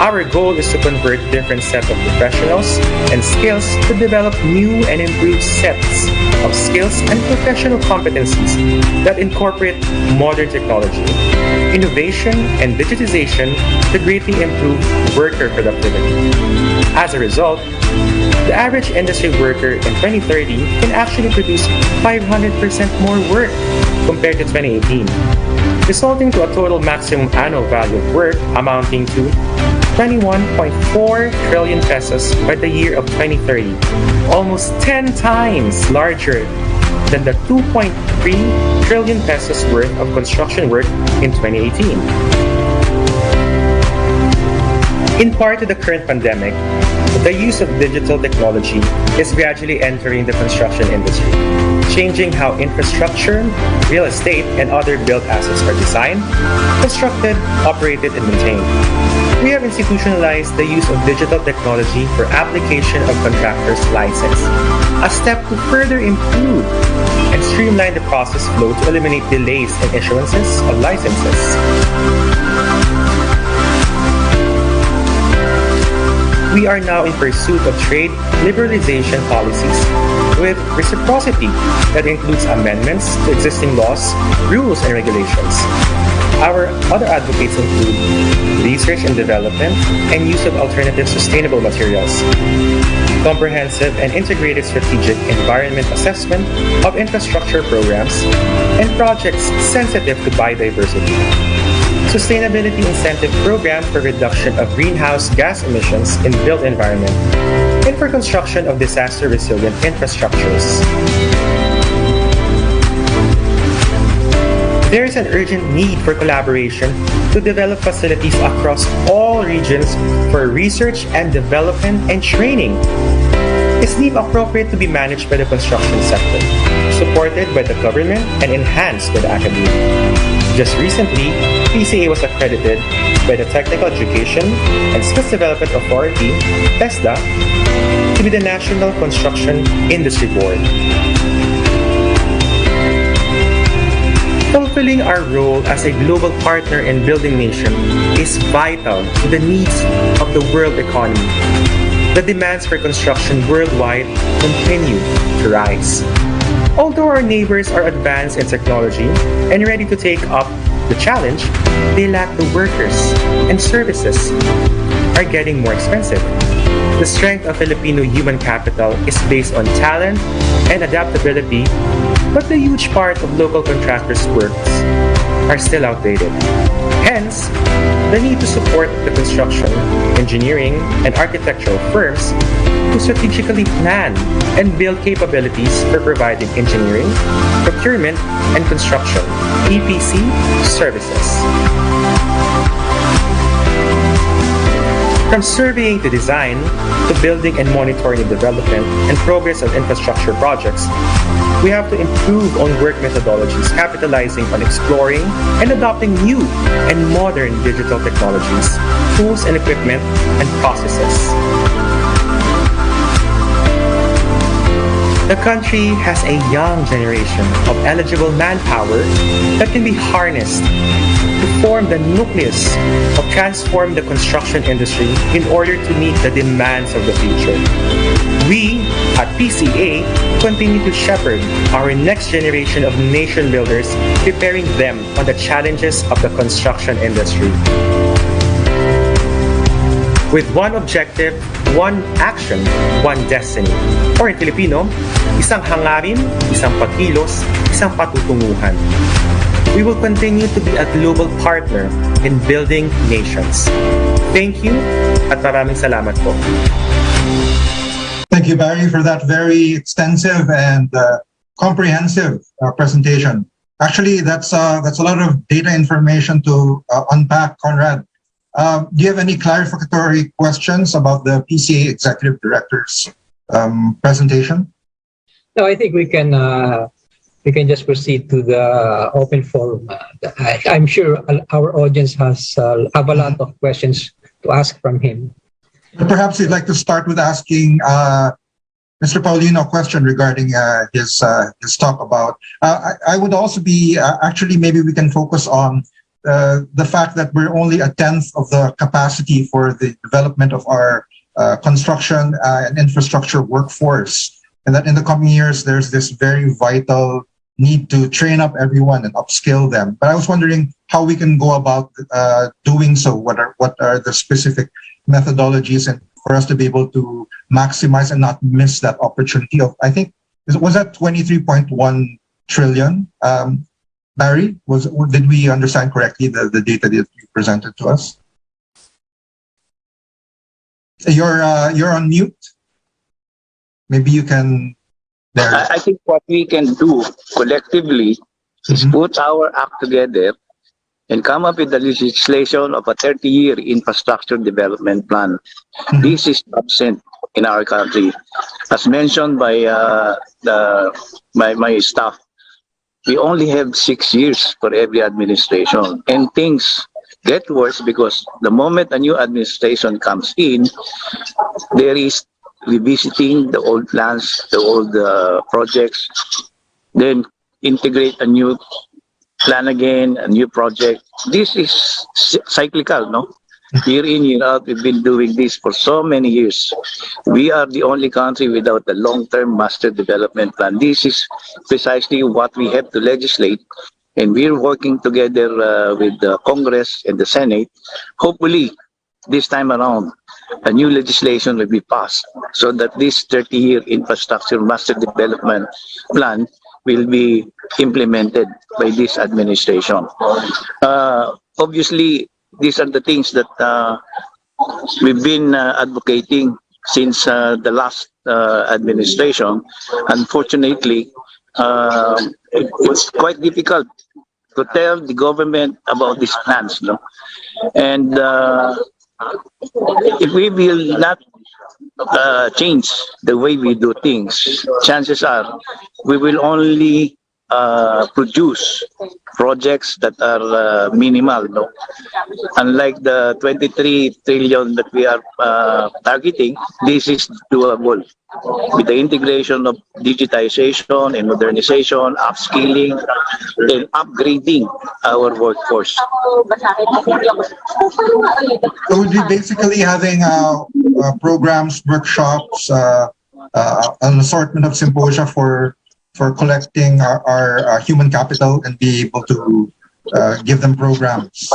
S5: Our goal is to convert different sets of professionals and skills to develop new and improved sets of skills and professional competencies that incorporate modern technology, innovation, and digitization to greatly improve worker productivity. As a result, the average industry worker in 2030 can actually produce 500% more work compared to 2018, resulting to a total maximum annual value of work amounting to 21.4 trillion pesos by the year of 2030, almost 10 times larger than the 2.3 trillion pesos worth of construction work in 2018. In part to the current pandemic, the use of digital technology is gradually entering the construction industry, changing how infrastructure, real estate, and other built assets are designed, constructed, operated, and maintained. We have institutionalized the use of digital technology for application of contractors' license, a step to further improve and streamline the process flow to eliminate delays in issuances of licenses. We are now in pursuit of trade liberalization policies with reciprocity that includes amendments to existing laws, rules, and regulations. Our other advocates include research and development and use of alternative sustainable materials, comprehensive and integrated strategic environment assessment of infrastructure programs, and projects sensitive to biodiversity, sustainability incentive program for reduction of greenhouse gas emissions in built environment, and for construction of disaster-resilient infrastructures. There is an urgent need for collaboration to develop facilities across all regions for research and development and training. Is deemed appropriate to be managed by the construction sector, supported by the government and enhanced by the academia. Just recently, PCA was accredited by the Technical Education and Skills Development Authority, TESDA, to be the National Construction Industry Board. Fulfilling our role as a global partner and building nation is vital to the needs of the world economy. The demands for construction worldwide continue to rise. Although our neighbors are advanced in technology and ready to take up the challenge, they lack the workers, and services are getting more expensive. The strength of Filipino human capital is based on talent and adaptability, but the huge part of local contractors' works are still outdated. Hence, the need to support the construction, engineering, and architectural firms to strategically plan and build capabilities for providing engineering, procurement, and construction (EPC) services. From surveying to design, to building and monitoring the development and progress of infrastructure projects, we have to improve on work methodologies, capitalizing on exploring and adopting new and modern digital technologies, tools and equipment, and processes. The country has a young generation of eligible manpower that can be harnessed to form the nucleus of transform the construction industry in order to meet the demands of the future. We, at PCA, continue to shepherd our next generation of nation builders, preparing them on the challenges of the construction industry. With one objective, one action, one destiny. Or in Filipino, isang hangarin, isang pagkilos, isang patutunguhan. We will continue to be a global partner in building nations. Thank you at maraming salamat po.
S1: Thank you, Barry, for that very extensive and comprehensive presentation. Actually, that's a lot of data information to unpack, Conrad. Do you have any clarificatory questions about the PCA Executive Director's presentation?
S2: No, I think we can just proceed to the open forum. I'm sure our audience have a lot of questions to ask from him.
S1: But perhaps you'd like to start with asking Mr. Paulino a question regarding his talk about. I would also be actually maybe we can focus on the fact that we're only a tenth of the capacity for the development of our construction and infrastructure workforce, and that in the coming years there's this very vital need to train up everyone and upskill them. But I was wondering how we can go about doing so. What are the specific methodologies and for us to be able to maximize and not miss that opportunity of, I think, was that 23.1 trillion? Barry, did we understand correctly the data that you presented to us? You're on mute. Maybe you can. There.
S6: I think what we can do collectively is put our act together and come up with the legislation of a 30-year infrastructure development plan. This is absent in our country. As mentioned by my staff, we only have 6 years for every administration, and things get worse because the moment a new administration comes in, there is revisiting the old plans, the old projects, then integrate a new plan again, a new project. This is cyclical, no? Year in, year out, we've been doing this for so many years. We are the only country without a long-term master development plan. This is precisely what we have to legislate And we're working together with the Congress and the Senate. Hopefully, this time around, a new legislation will be passed so that this 30-year infrastructure master development plan will be implemented by this administration. Obviously, these are the things that we've been advocating since the last administration. Unfortunately, it's quite difficult to tell the government about these plans, no? And if we will not change the way we do things, chances are we will only produce projects that are minimal, no? Unlike the 23 trillion that we are targeting, this is doable with the integration of digitization and modernization, upskilling, and upgrading our workforce.
S1: So we'd be basically having programs, workshops, an assortment of symposia for collecting our human capital and be able to give them programs.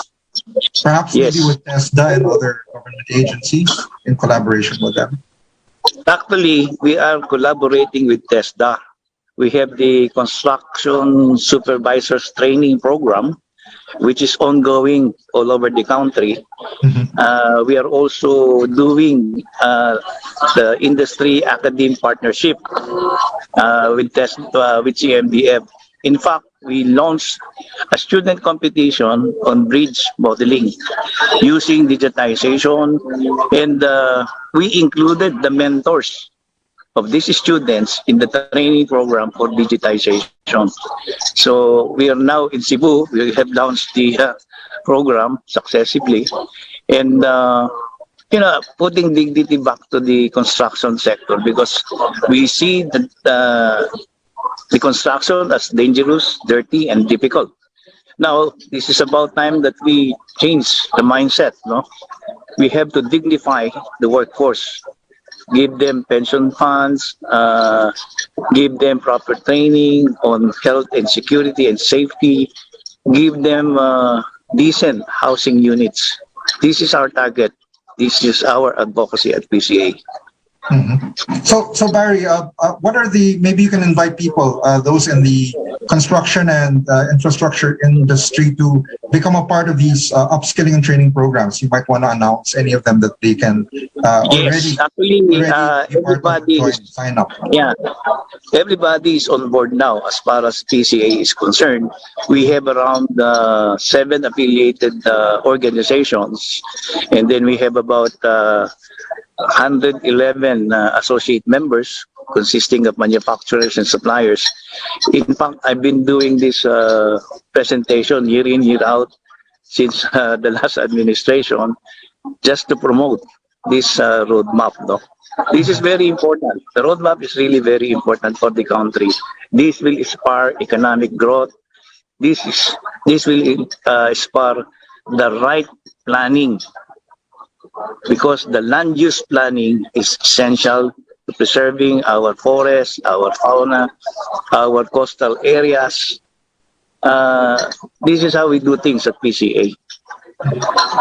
S1: Perhaps
S6: Yes.
S1: maybe with TESDA and other government agencies in collaboration with them.
S6: Actually, we are collaborating with TESDA. We have the Construction Supervisors Training Program, which is ongoing all over the country. We are also doing the Industry Academy Partnership with CMDF. In fact, we launched a student competition on bridge modeling using digitization, and we included the mentors of these students in the training program for digitization. So we are now in Cebu. We have launched the program successfully, and putting dignity back to the construction sector, because we see that the construction as dangerous, dirty, and difficult. Now, this is about time that we change the mindset, no? We have to dignify the workforce, give them pension funds, give them proper training on health and security and safety, give them decent housing units. This is our target. This is our advocacy at PCA.
S1: So Barry, what are maybe you can invite people, those in the construction and infrastructure industry, to become a part of these upskilling and training programs? You might want to announce any of them that they can
S6: Yes, actually, everybody
S1: sign up.
S6: Yeah, everybody is on board now as far as PCA is concerned. We have around 7 affiliated organizations, and then we have about 111 associate members consisting of manufacturers and suppliers. In fact, I've been doing this presentation year in, year out since the last administration, just to promote this roadmap. No? This is very important. The roadmap is really very important for the country. This will spur economic growth. This will spur the right planning, because the land use planning is essential to preserving our forests, our fauna, our coastal areas. This is how we do things at PCA.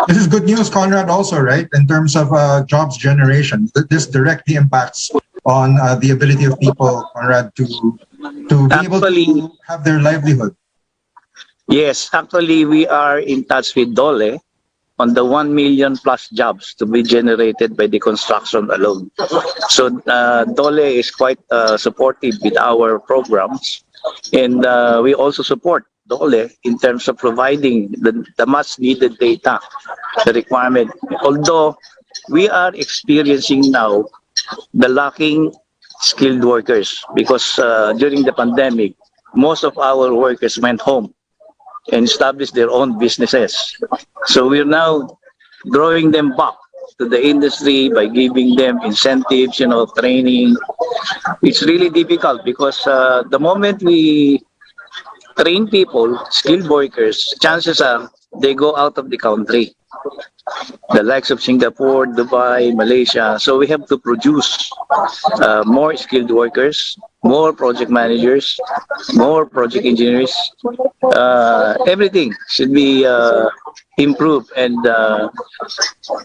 S1: This is good news, Conrad, also, right? In terms of jobs generation, this directly impacts on the ability of people, Conrad, to be able to have their livelihood.
S6: Yes, actually, we are in touch with Dole on the 1 million plus jobs to be generated by the construction alone. So Dole is quite supportive with our programs, and we also support Dole in terms of providing the much needed data, the requirement. Although we are experiencing now the lacking skilled workers, because during the pandemic, most of our workers went home and established their own businesses. So we're now drawing them back to the industry by giving them incentives, training. It's really difficult because the moment we train people, skilled workers, chances are they go out of the country. The likes of Singapore, Dubai, Malaysia. So we have to produce more skilled workers, more project managers, more project engineers. Everything should be improved and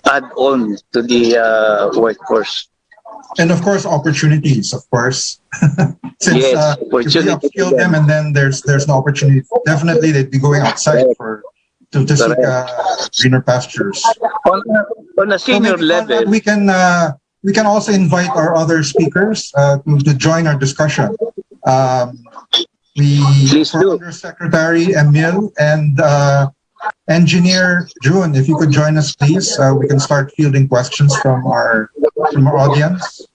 S6: add on to the workforce.
S1: And of course, opportunities, of course. Since
S6: Yes,
S1: if we
S6: opportunity.
S1: upskill them and then there's an opportunity, definitely they'd be going outside to seek greener pastures.
S6: On a
S1: So
S6: senior
S1: maybe on that,
S6: level,
S1: we can also invite our other speakers to join our discussion.
S6: Please
S1: For
S6: do.
S1: Undersecretary Emil and Engineer June, if you could join us, please. We can start fielding questions from our audience.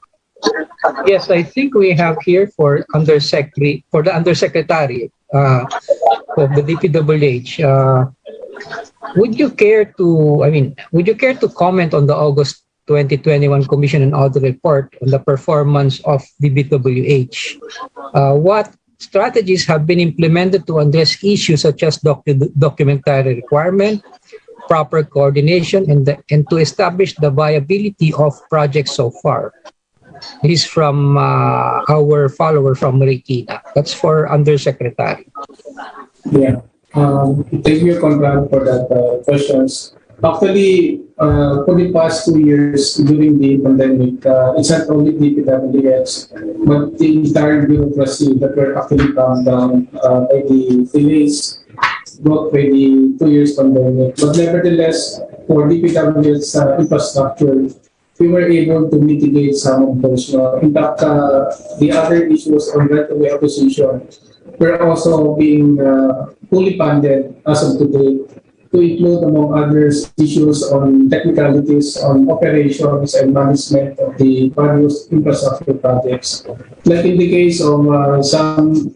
S2: Yes, I think we have here for the undersecretary of the DPWH. Would you care to comment on the August 2021 Commission and Audit Report on the performance of DPWH? What strategies have been implemented to address issues such as documentary requirement, proper coordination, and to establish the viability of projects so far? This is from our follower from Marikina. That's for Undersecretary.
S3: Yeah. Thank you, Conrad, for that questions. Actually, for the past 2 years during the pandemic, it's not only DPWH, but the entire bureaucracy that were actually calmed down by the delays brought by the 2 years pandemic. But nevertheless, for DPWH's infrastructure, we were able to mitigate some of those. In fact, the other issues on right-of-way acquisition were also being fully funded as of today, to include, among others, issues on technicalities on operations and management of the various infrastructure projects. Like in the case of some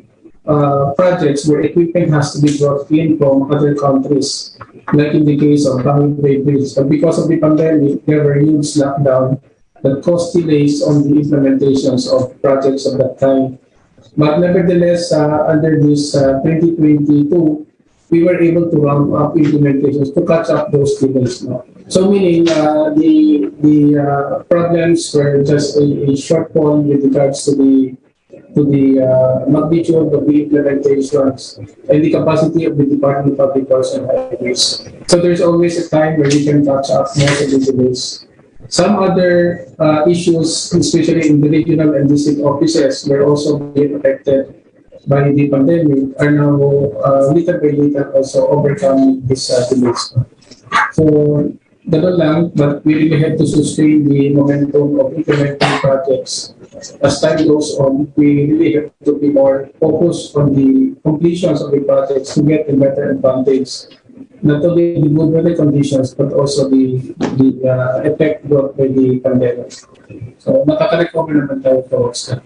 S3: projects where equipment has to be brought in from other countries, like in the case of Paved Bridge. But because of the pandemic, there were huge lockdown that caused delays on the implementations of projects of that time. But nevertheless, under this 2022, we were able to ramp up implementations to catch up those delays. No? So meaning the problems were just a shortfall with regards to the magnitude of the implementations and the capacity of the Department of Public Works and Highways. So there's always a time where we can catch up most of the delays. Some other issues, especially in the regional and district offices, were also being affected by the pandemic, are now little by little also overcoming these delays. So, ganun lang, but we really have to sustain the momentum of implementing projects. As time goes on, we really have to be more focused on the completions of the projects to get a better advantage. Not only the good weather conditions, but also the effect brought by the pandemic. So, nakaka-recover naman tayo towards that.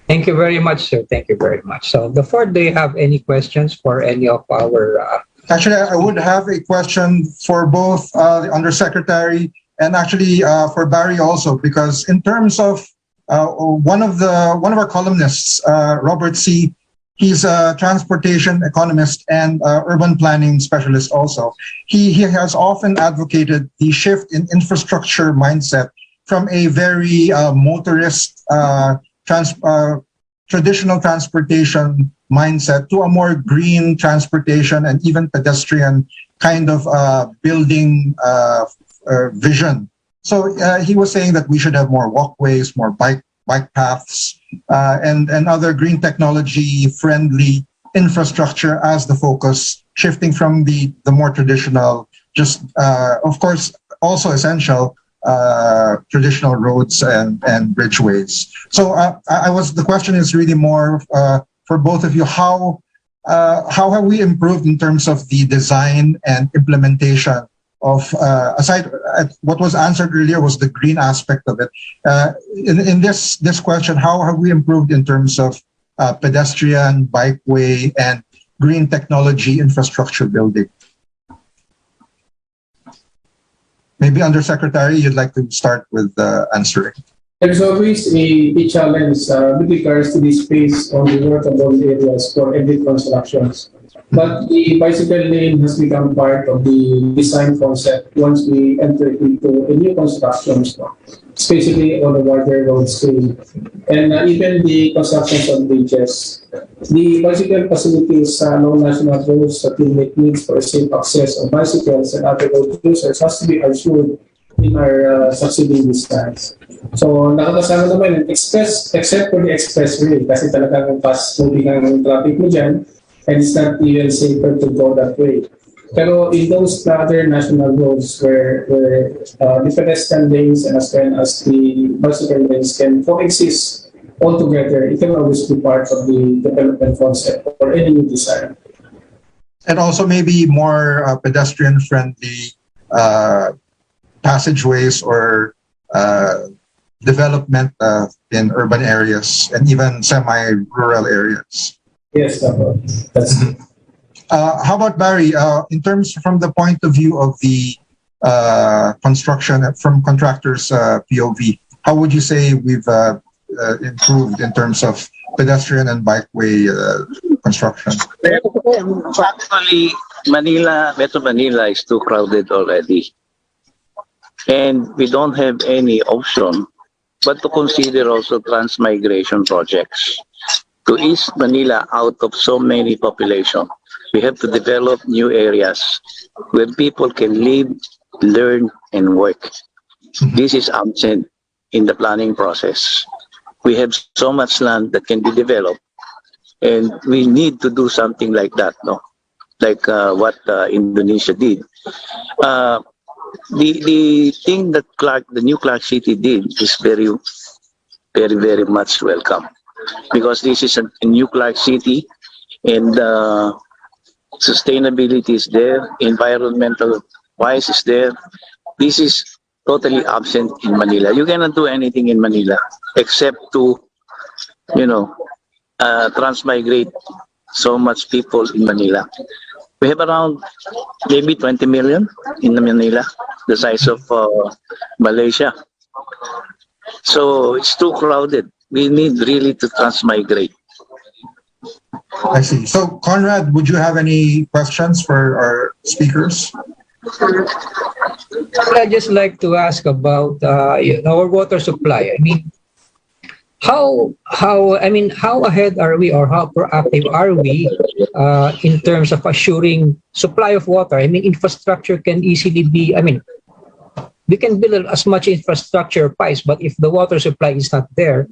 S2: Thank you very much, sir. Thank you very much. So, the fourth, do you have any questions for any of our...
S1: Actually, I would have a question for both the Undersecretary and actually for Barry also, because in terms of one of our columnists, Robert C., he's a transportation economist and urban planning specialist also. He has often advocated the shift in infrastructure mindset from a very motorist traditional transportation mindset to a more green transportation and even pedestrian kind of building vision. So he was saying that we should have more walkways, more bike paths, and other green technology friendly infrastructure as the focus, shifting from the more traditional, just of course also essential traditional roads and bridgeways. So the question is really more for both of you. How have we improved in terms of the design and implementation of aside what was answered earlier was the green aspect of it. In this question, how have we improved in terms of pedestrian, bikeway, and green technology infrastructure building? Maybe Undersecretary, you'd like to start with answering.
S3: There's always a challenge with regards to the space on the workable areas for every constructions. But the bicycle lane has become part of the design concept once we enter into a new constructions, no? Especially on the wider road scale. And even the constructions of bridges. The bicycle facilities along national roads that will make needs for safe access of bicycles and other road users has to be assured in our succeeding designs. So nakakasama naman yung express, except for the expressway kasi talagang fast moving ang traffic mo dyan and it's not even safer to go that way. Pero in those other national roads where the pedestrian lanes and as well as the bicycle lanes can coexist altogether, it can always be part of the development concept or any new design.
S1: And also maybe more pedestrian-friendly passageways or development in urban areas and even semi-rural areas.
S3: Yes, that's it.
S1: How about Barry? In terms from the point of view of the construction from contractors' POV, how would you say we've improved in terms of pedestrian and bikeway construction?
S6: Actually, Metro Manila is too crowded already. And we don't have any option but to consider also transmigration projects. To East Manila, out of so many population, we have to develop new areas where people can live, learn, and work. This is absent in the planning process. We have so much land that can be developed, and we need to do something like that, no? Like what Indonesia did. The thing that the new Clark City did is very, very, very much welcome. Because this is a new Clark City and sustainability is there, environmental wise is there. This is totally absent in Manila. You cannot do anything in Manila except to, transmigrate so much people in Manila. We have around maybe 20 million in Manila, the size of Malaysia. So it's too crowded. We need really to transmigrate.
S1: I see. So, Conrad, would you have any questions for our speakers?
S2: I'd just like to ask about our water supply. I mean, how ahead are we, or how proactive are we in terms of assuring supply of water? I mean, infrastructure can easily be. I mean, we can build as much infrastructure pipes, but if the water supply is not there,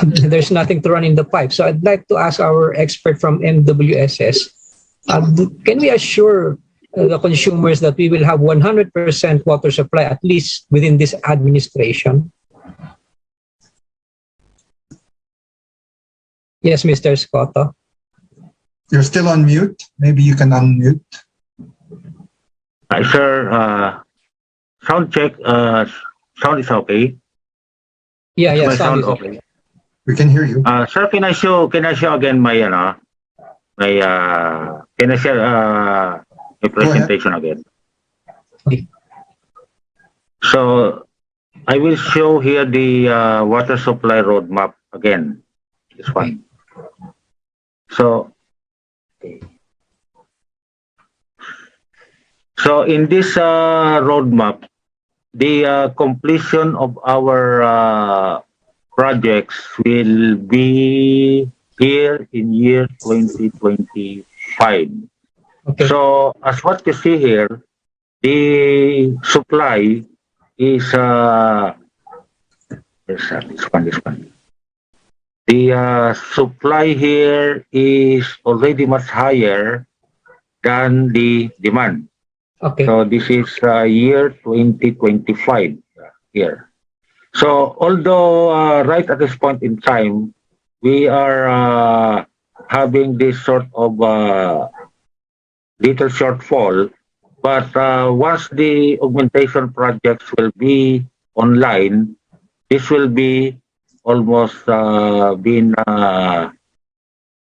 S2: there's nothing to run in the pipe. So I'd like to ask our expert from MWSS, can we assure the consumers that we will have 100% water supply at least within this administration? Yes, Mr. Scotto.
S1: You're still on mute. Maybe you can unmute.
S4: Sir, sound check. Sound is okay.
S2: Yeah,
S4: My
S2: sound
S4: sound
S2: is
S4: okay.
S1: We can hear you.
S4: Sir, can I show again my can I share my presentation again?
S2: Okay.
S4: So I will show here the water supply roadmap again. This one. So in this roadmap, the completion of our projects will be here in year 2025.
S2: Okay.
S4: So as what you see here, the supply is this one. The supply here is already much higher than the demand.
S2: Okay.
S4: So this is year 2025 here. So although right at this point in time, we are having this sort of little shortfall, but once the augmentation projects will be online, this will be almost been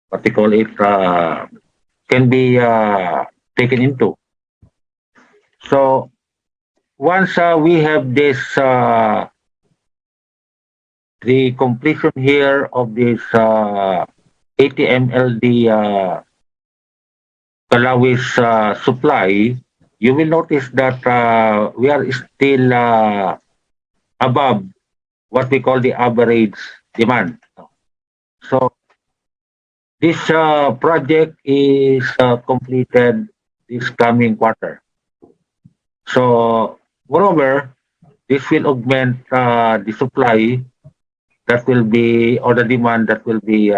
S4: what they call it can be taken into. So once we have this the completion here of this 80 mld Kalawis supply, you will notice that we are still above what we call the average demand. So this project is completed this coming quarter. So moreover, this will augment the supply that will be, or the demand that will be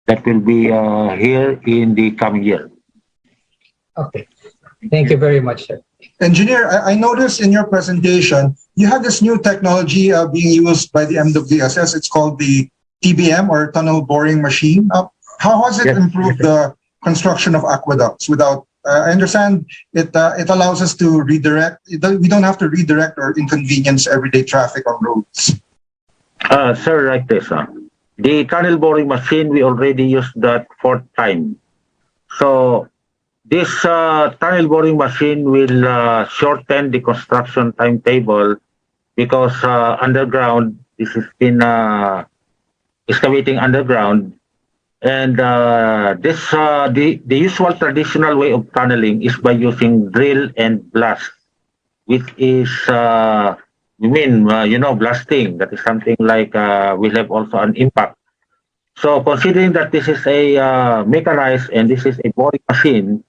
S4: here in the coming year.
S2: Okay. Thank you very much, sir.
S1: Engineer, I noticed in your presentation, you have this new technology being used by the MWSS. It's called the TBM, or tunnel boring machine. How has it
S4: Yes.
S1: improved the construction of aqueducts without, I understand it allows us to redirect, we don't have to redirect or inconvenience everyday traffic on roads.
S4: Sir, like this. The tunnel boring machine, we already used that 4th time. So this tunnel boring machine will shorten the construction timetable because underground, this has been excavating underground. And the usual traditional way of tunneling is by using drill and blast, which is blasting. That is something like will have also an impact. So considering that this is a mechanized and this is a boring machine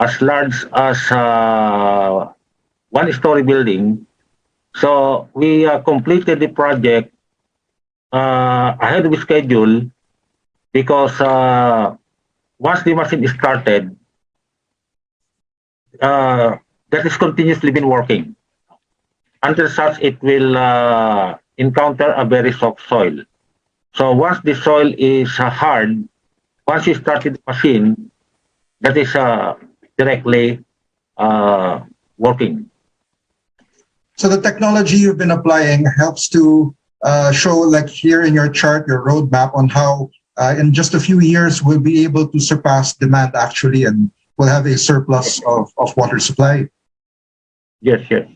S4: as large as one-story building, so we completed the project ahead of schedule because once the machine is started, that is continuously been working until such it will encounter a very soft soil. So once the soil is hard, once you started the machine, that is directly working.
S1: So the technology you've been applying helps to show, like here in your chart, your roadmap on how in just a few years we'll be able to surpass demand actually, and we'll have a surplus of water supply.
S4: Yes, yes.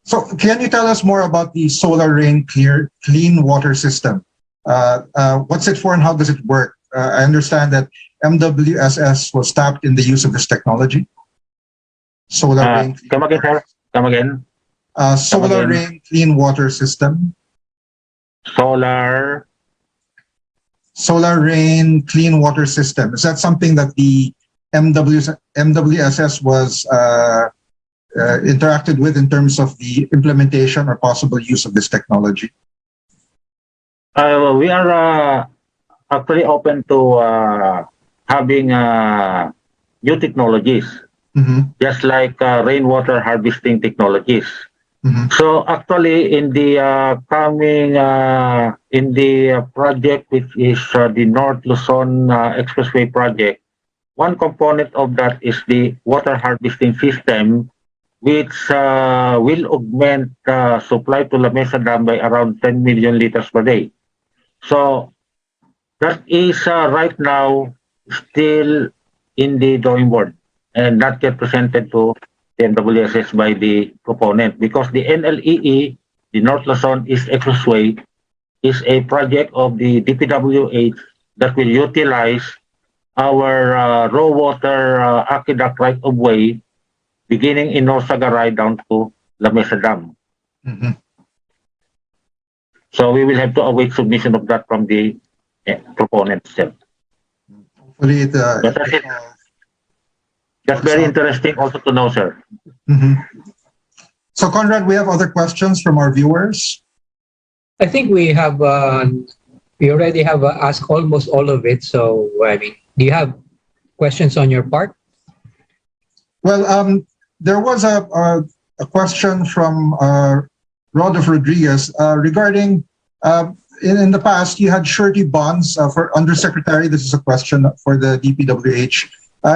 S1: So can you tell us more about the solar rain clean water system? What's it for and how does it work? I understand that MWSS was tapped in the use of this technology. Solar rain.
S4: Come again, sir. Come again.
S1: Solar rain clean water system.
S4: Solar
S1: rain clean water system. Is that something that the MWSS was interacted with in terms of the implementation or possible use of this technology?
S4: We are actually open to having new technologies, just like rainwater harvesting technologies. So actually, in the coming in the project, which is the North Luzon Expressway project, one component of that is the water harvesting system, which will augment supply to La Mesa Dam by around 10 million liters per day. So that is right now still in the drawing board and not yet presented to the MWSS by the proponent, because the NLEE, the North Luzon East Expressway, is a project of the DPWH that will utilize our raw water aqueduct right of way beginning in Norsagaray down to La Mesa Dam. So we will have to await submission of that from the proponent itself.
S1: Hopefully
S4: That's very interesting also to know, sir.
S1: So Conrad, we have other questions from our viewers.
S2: I think we have we already have asked almost all of it. So I mean, do you have questions on your part?
S1: Well, there was a question from Rodolfo Rodriguez regarding in the past you had surety bonds for Undersecretary. This is a question for the DPWH.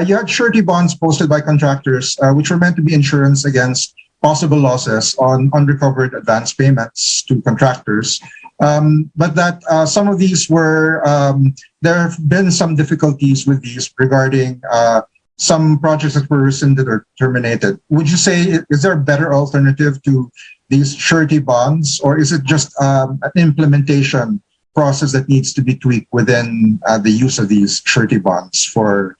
S1: You had surety bonds posted by contractors, which were meant to be insurance against possible losses on unrecovered advance payments to contractors. But that some of these were, there have been some difficulties with these regarding some projects that were rescinded or terminated. Would you say, is there a better alternative to these surety bonds, or is it just an implementation process that needs to be tweaked within the use of these surety bonds for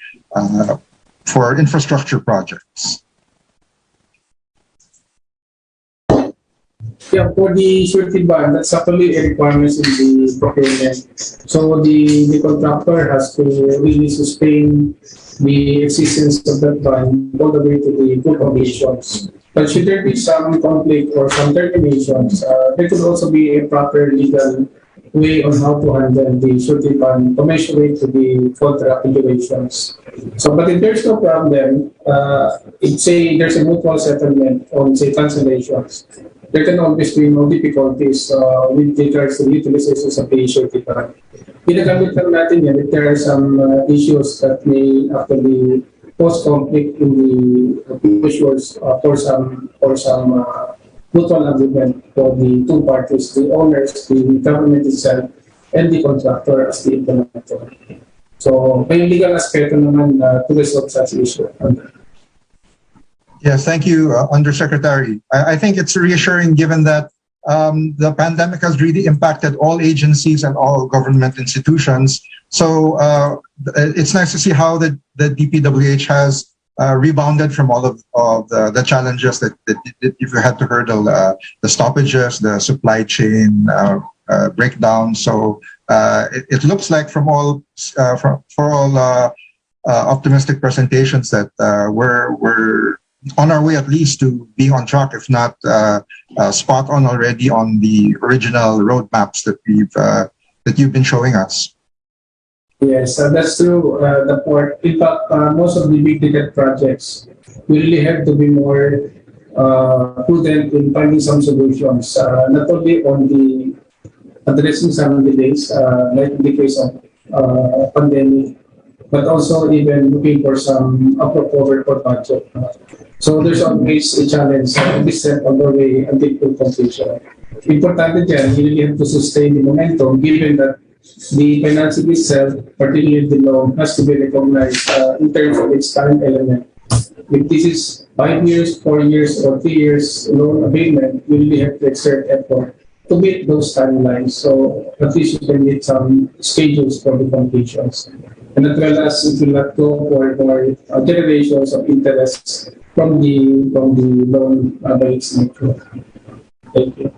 S1: infrastructure projects?
S3: Yeah, for the surety bond, that's actually a requirement in the procurement. So the contractor has to really sustain the existence of that bond all the way to the full conditions. But should there be some conflict or some terminations, there could also be a proper legal way on how to handle the surety bond commensurate to the contract regulations. So, but if there's no problem, if say there's a mutual settlement on say cancellations, there can always be no difficulties with regards to the utilization of the surety bond. Ginagamit lang natin yan if there are some issues that may actually cause conflict in the issues for some mutual agreement for the two parties, the owners, the government itself, and the contractor as the implementer. So, may legal aspect naman to resolve such issue.
S1: Yes, thank you, Undersecretary. I think it's reassuring given that the pandemic has really impacted all agencies and all government institutions. So it's nice to see how the DPWH has rebounded from all of the challenges that if you had to hurdle the stoppages, the supply chain breakdown. So it looks like for all optimistic presentations that we're on our way at least to being on track, if not spot on already on the original roadmaps that you've been showing us.
S3: Yes, that's true. In fact, most of the big ticket projects we really have to be more prudent in finding some solutions, not only on the addressing some delays, like in the case of pandemic, but also even looking for some appropriate for budget. So there's always a challenge this step on the way until full completion. Importante dyan, you really have to sustain the momentum given that the financing itself, particularly the loan, has to be recognized in terms of its time element. If this is 5 years, 4 years, or 3 years loan agreement, you really have to exert effort to meet those timelines. So at least you can meet some schedules for the completions. And as well as it will not go for generations of interest from the loan by its nature. Thank you.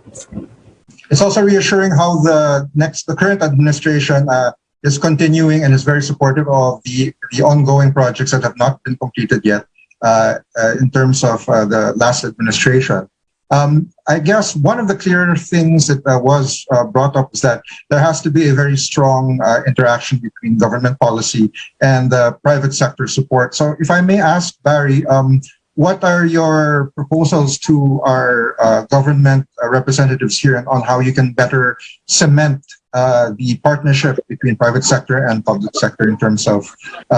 S1: It's also reassuring how the current administration is continuing and is very supportive of the ongoing projects that have not been completed yet in terms of the last administration. I guess one of the clearer things that was brought up is that there has to be a very strong interaction between government policy and private sector support. So if I may ask Barry, what are your proposals to our government representatives here and on how you can better cement the partnership between private sector and public sector in terms of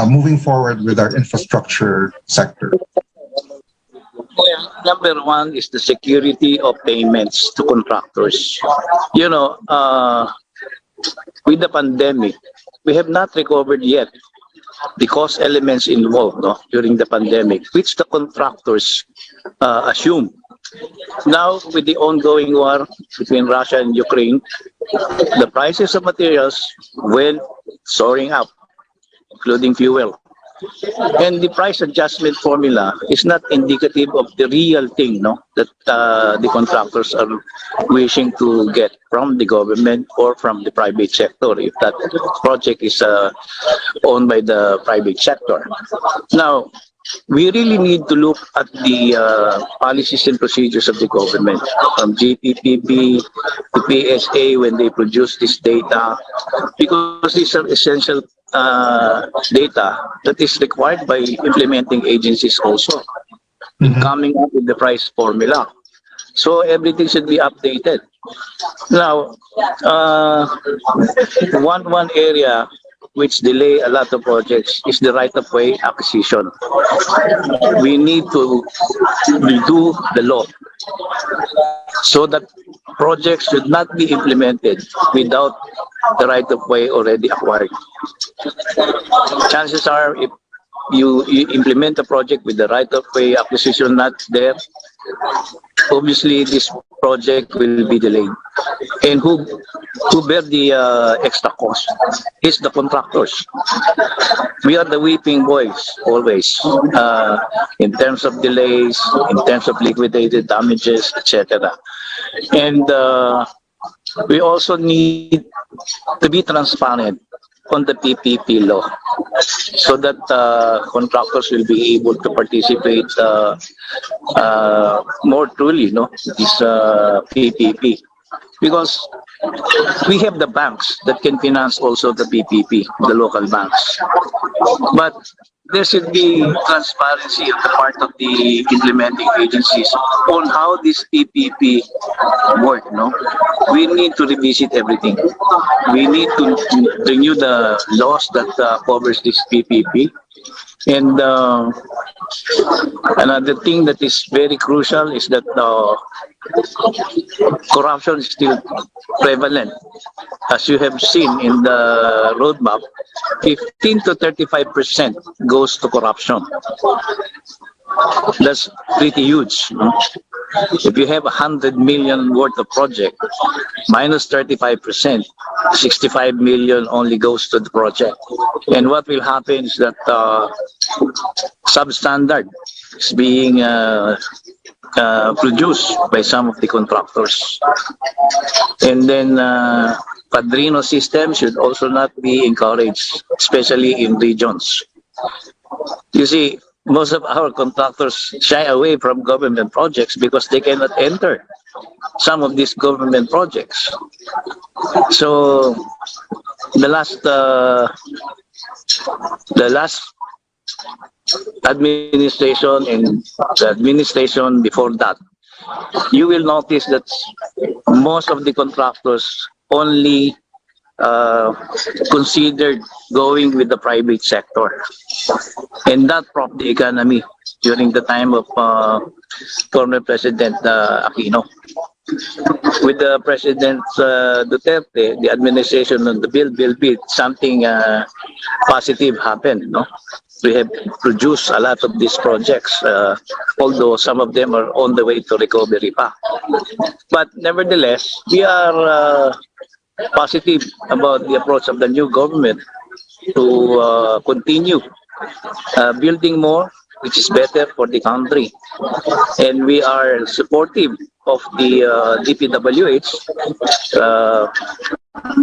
S1: moving forward with our infrastructure sector?
S6: Well, number one is the security of payments to contractors. You know, with the pandemic, we have not recovered yet the cost elements involved during the pandemic, which the contractors assume. Now, with the ongoing war between Russia and Ukraine, the prices of materials went soaring up, including fuel. And the price adjustment formula is not indicative of the real thing that the contractors are wishing to get from the government or from the private sector if that project is owned by the private sector. Now, we really need to look at the policies and procedures of the government, from GPPB to PSA when they produce this data, because these are essential data that is required by implementing agencies also in coming up with the price formula. So everything should be updated. Now, one area which delay a lot of projects is the right-of-way acquisition. We need to redo the law so that projects should not be implemented without the right-of-way already acquired. Chances are, if you implement a project with the right-of-way acquisition not there, obviously this project will be delayed. And who bear the extra cost? Is the contractors. We are the weeping boys always in terms of delays, in terms of liquidated damages, etc. And we also need to be transparent on the PPP law so that contractors will be able to participate more truly, this PPP. Because we have the banks that can finance also the PPP, the local banks. But there should be transparency on the part of the implementing agencies on how this PPP work. We need to revisit everything. We need to renew the laws that covers this PPP. And another thing that is very crucial is that corruption is still prevalent. As you have seen in the roadmap, 15 to 35% goes to corruption. That's pretty huge. If you have 100 million worth of project, minus 35%, 65 million only goes to the project. And what will happen is that substandard is being produced by some of the contractors. And then Padrino system should also not be encouraged, especially in regions. You see, most of our contractors shy away from government projects because they cannot enter some of these government projects. So the last administration and the administration before that, you will notice that most of the contractors only considered going with the private sector, and that propped the economy during the time of former President Aquino. With the President Duterte, the administration on the bill, something positive happened. We have produced a lot of these projects, although some of them are on the way to recovery pa. But nevertheless, we are positive about the approach of the new government to continue building more, which is better for the country. And we are supportive of the DPWH.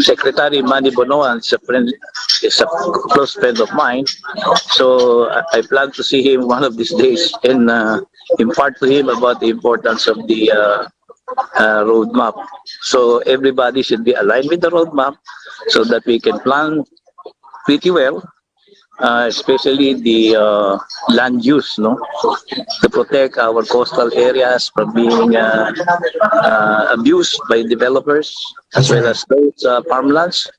S6: Secretary Manny Bonoan is a close friend of mine. So I plan to see him one of these days and impart to him about the importance of the roadmap. So everybody should be aligned with the roadmap so that we can plan pretty well, especially the land use, to protect our coastal areas from being abused by developers, as well as those farmlands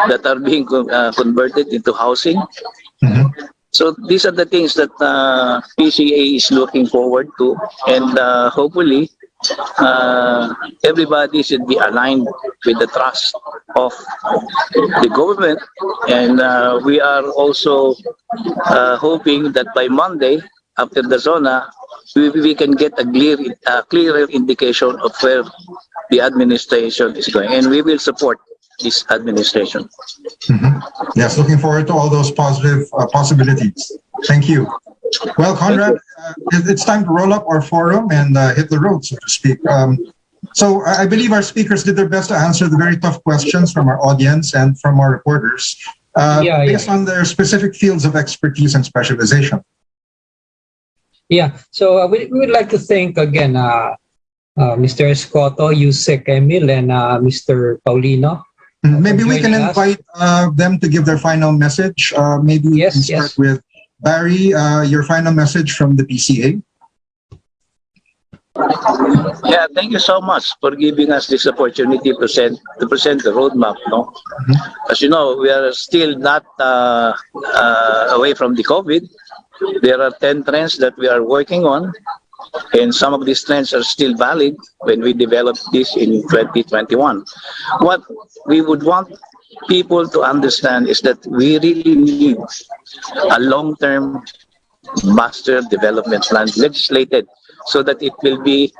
S6: that are being converted into housing. So these are the things that PCA is looking forward to, and hopefully everybody should be aligned with the trust of the government. And we are also hoping that by Monday, after the zona, we can get a clearer indication of where the administration is going, and we will support this administration.
S1: Yes, looking forward to all those positive possibilities. Thank you. Well, Conrad, it's time to roll up our forum and hit the road, so to speak. So I believe our speakers did their best to answer the very tough questions from our audience and from our reporters based on their specific fields of expertise and specialization.
S2: Yeah, so we would like to thank again Mr. Escoto, Yusek Emil, and Mr. Paulino.
S1: Maybe we can invite them to give their final message. Maybe we can start with Barry, your final message from the PCA.
S6: Yeah, thank you so much for giving us this opportunity to present the roadmap. As you know, we are still not away from the COVID. There are 10 trends that we are working on, and some of these trends are still valid when we develop this in 2021. What we would want people to understand is that we really need a long-term master development plan legislated so that it will be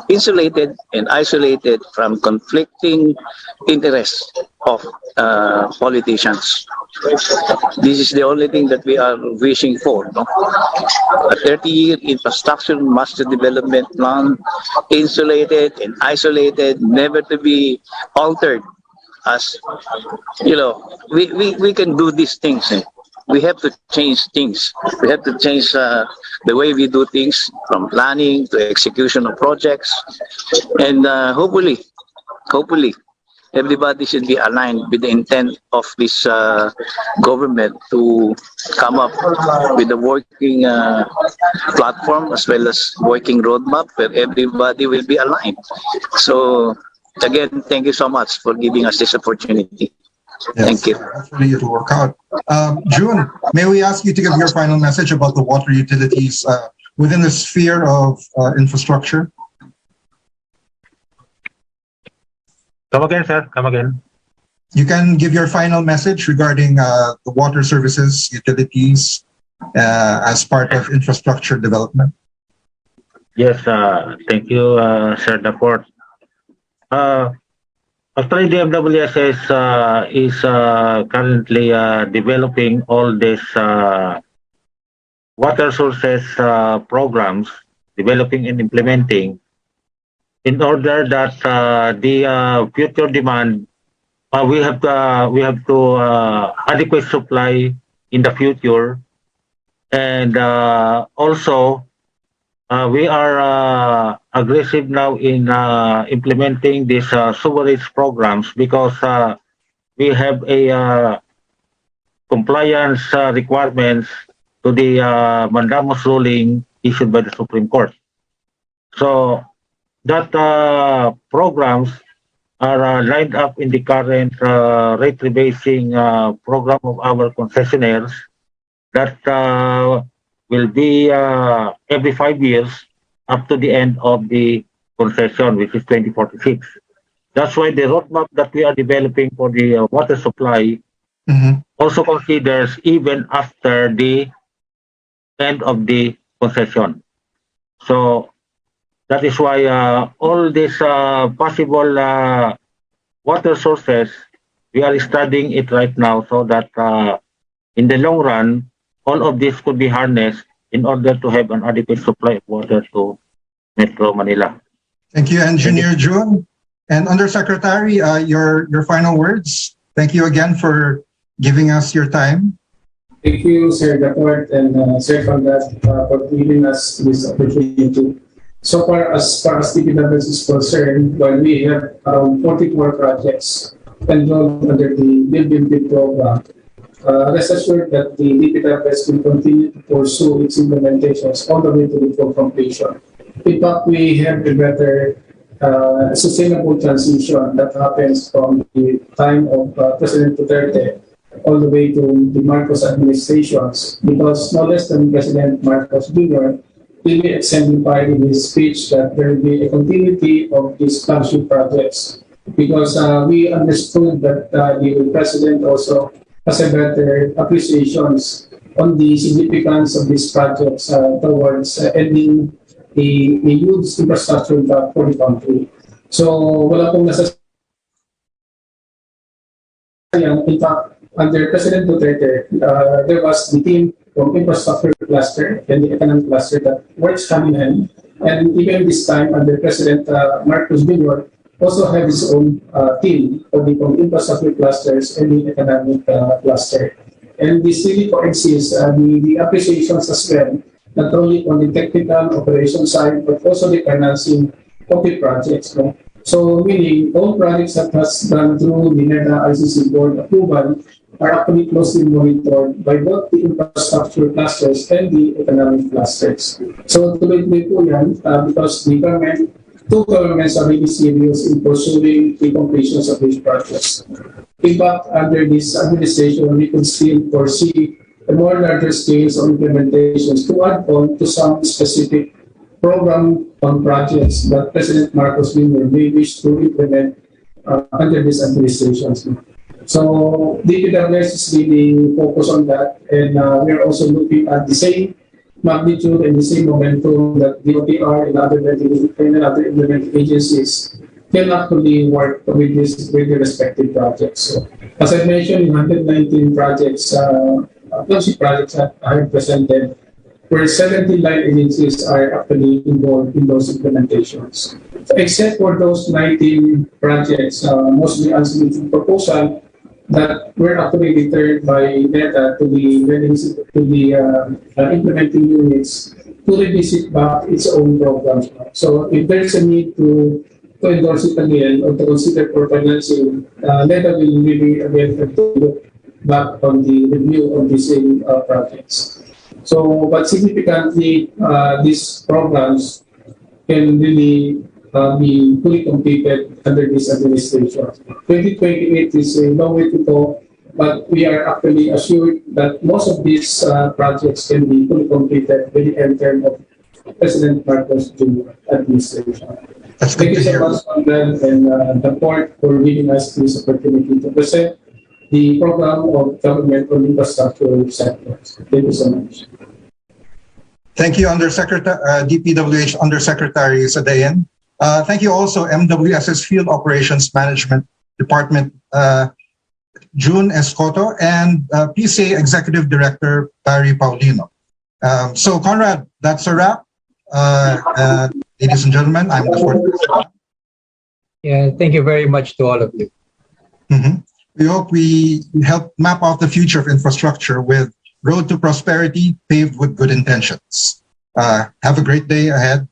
S6: insulated and isolated from conflicting interests of politicians. This is the only thing that we are wishing for. No? A 30-year infrastructure master development plan, insulated and isolated, never to be altered. As you know, we can do these things. We have to change things. We have to change the way we do things, from planning to execution of projects, and hopefully, everybody should be aligned with the intent of this government to come up with a working platform as well as working roadmap where everybody will be aligned. So again, thank you so much for giving us this opportunity.
S1: Yes,
S6: Thank you.
S1: hopefully it'll work out. June, may we ask you to give your final message about the water utilities within the sphere of infrastructure?
S4: Come again, sir. Come again.
S1: You can give your final message regarding the water services, utilities, as part of infrastructure development.
S4: Yes, thank you, Sir Daport. Actually, the MWSS is currently developing all these water sources programs, developing and implementing, in order that the future demand, we have to adequate supply in the future, and also we are aggressive now in implementing these sewerage programs, because we have a compliance requirements to the mandamus ruling issued by the Supreme Court. So that programs are lined up in the current rate rebasing program of our concessionaires, that will be every 5 years up to the end of the concession, which is 2046. That's why the roadmap that we are developing for the water supply also considers even after the end of the concession. So that is why all these possible water sources, we are studying it right now, so that in the long run, all of this could be harnessed in order to have an adequate supply of water to Metro Manila.
S1: Thank you, Engineer June. And Undersecretary, your final words. Thank you again for giving us your time.
S3: Thank you, Sir Daport and Sir Conrad, for giving us this opportunity. So far as TPWS is concerned, while we have around 44 projects enrolled under the Build program, rest assured that the DPWS will continue to pursue its implementations all the way to the full completion. In fact, we have a better sustainable transition that happens from the time of President Duterte all the way to the Marcos administrations, because no less than President Marcos Jr. really exemplified in his speech that there will be a continuity of these flagship projects, because we understood that the President also has a better appreciations on the significance of these projects towards ending the huge infrastructure gap for the country. So wala pong nasasayang. In fact, under President Duterte, there was the team from infrastructure cluster and the economic cluster that works hand in hand. And even this time, under President Marcos Jr., also have his own team for the infrastructure clusters and the economic cluster. And this really coexists the appreciations as well, not only on the technical operation side, but also the financing of the projects. No? So meaning all projects that has gone through the NEDA ICC board approval are actually closely monitored by both the infrastructure clusters and the economic clusters. So tuloy-tuloy po yan because the two governments are really serious in pursuing the completions of these projects. In fact, under this administration, we could still foresee a more larger scales of implementations to add on to some specific program on projects that President Marcos Jr. may wish to implement under this administration. So DPWS is really focused on that, and we are also looking at the same magnitude and the same momentum that DOTR and other implementing agencies can actually work with the respective projects. So, as I mentioned, in 119 projects, flagship projects that I have presented, where 17 line agencies are actually involved in those implementations. So, except for those 19 projects, mostly unsolicited proposal, that were actually returned by NETA to the implementing units to revisit back its own programs. So if there's a need to endorse it again or to consider for financing, NETA will really again have to look back on the review of the same projects. So, but significantly, these programs can really be fully completed under this administration. 2028 is a long way to go, but we are actually assured that most of these projects can be fully completed by the end term of President Marcos Jr. administration.
S1: That's good
S3: Thank you
S1: to
S3: so
S1: hear.
S3: much, Conrad, and the board for giving us this opportunity to present the program of government on infrastructure sectors. Thank you so much.
S1: Thank you, DPWH Undersecretary Sadayan. Thank you also, MWSS Field Operations Management Department, June Escoto, and PCA Executive Director, Barry Paulino. So, Conrad, that's a wrap. Ladies and gentlemen, I'm the fourth president.
S2: Yeah, thank you very much to all of you.
S1: We hope we help map out the future of infrastructure with Road to Prosperity paved with good intentions. Have a great day ahead.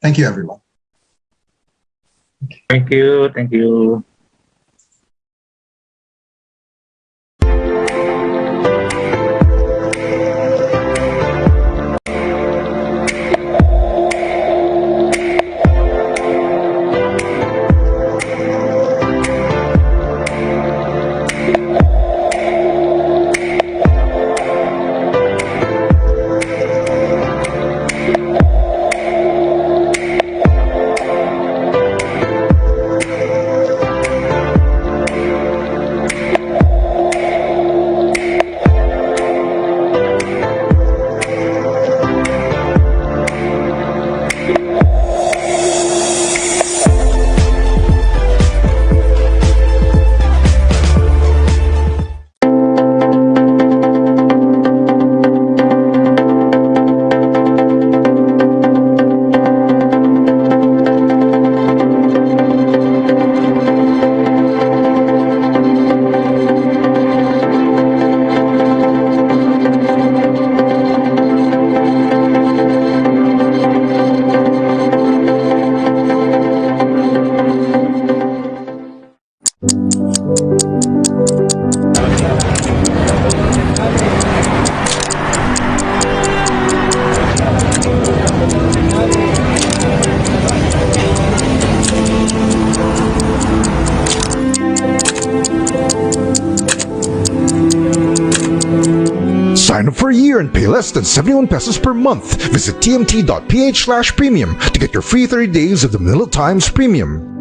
S1: Thank you, everyone.
S4: Thank you. Thank you.
S7: Sign up for a year and pay less than 71 pesos per month. Visit tmt.ph/premium to get your free 30 days of the Manila Times Premium.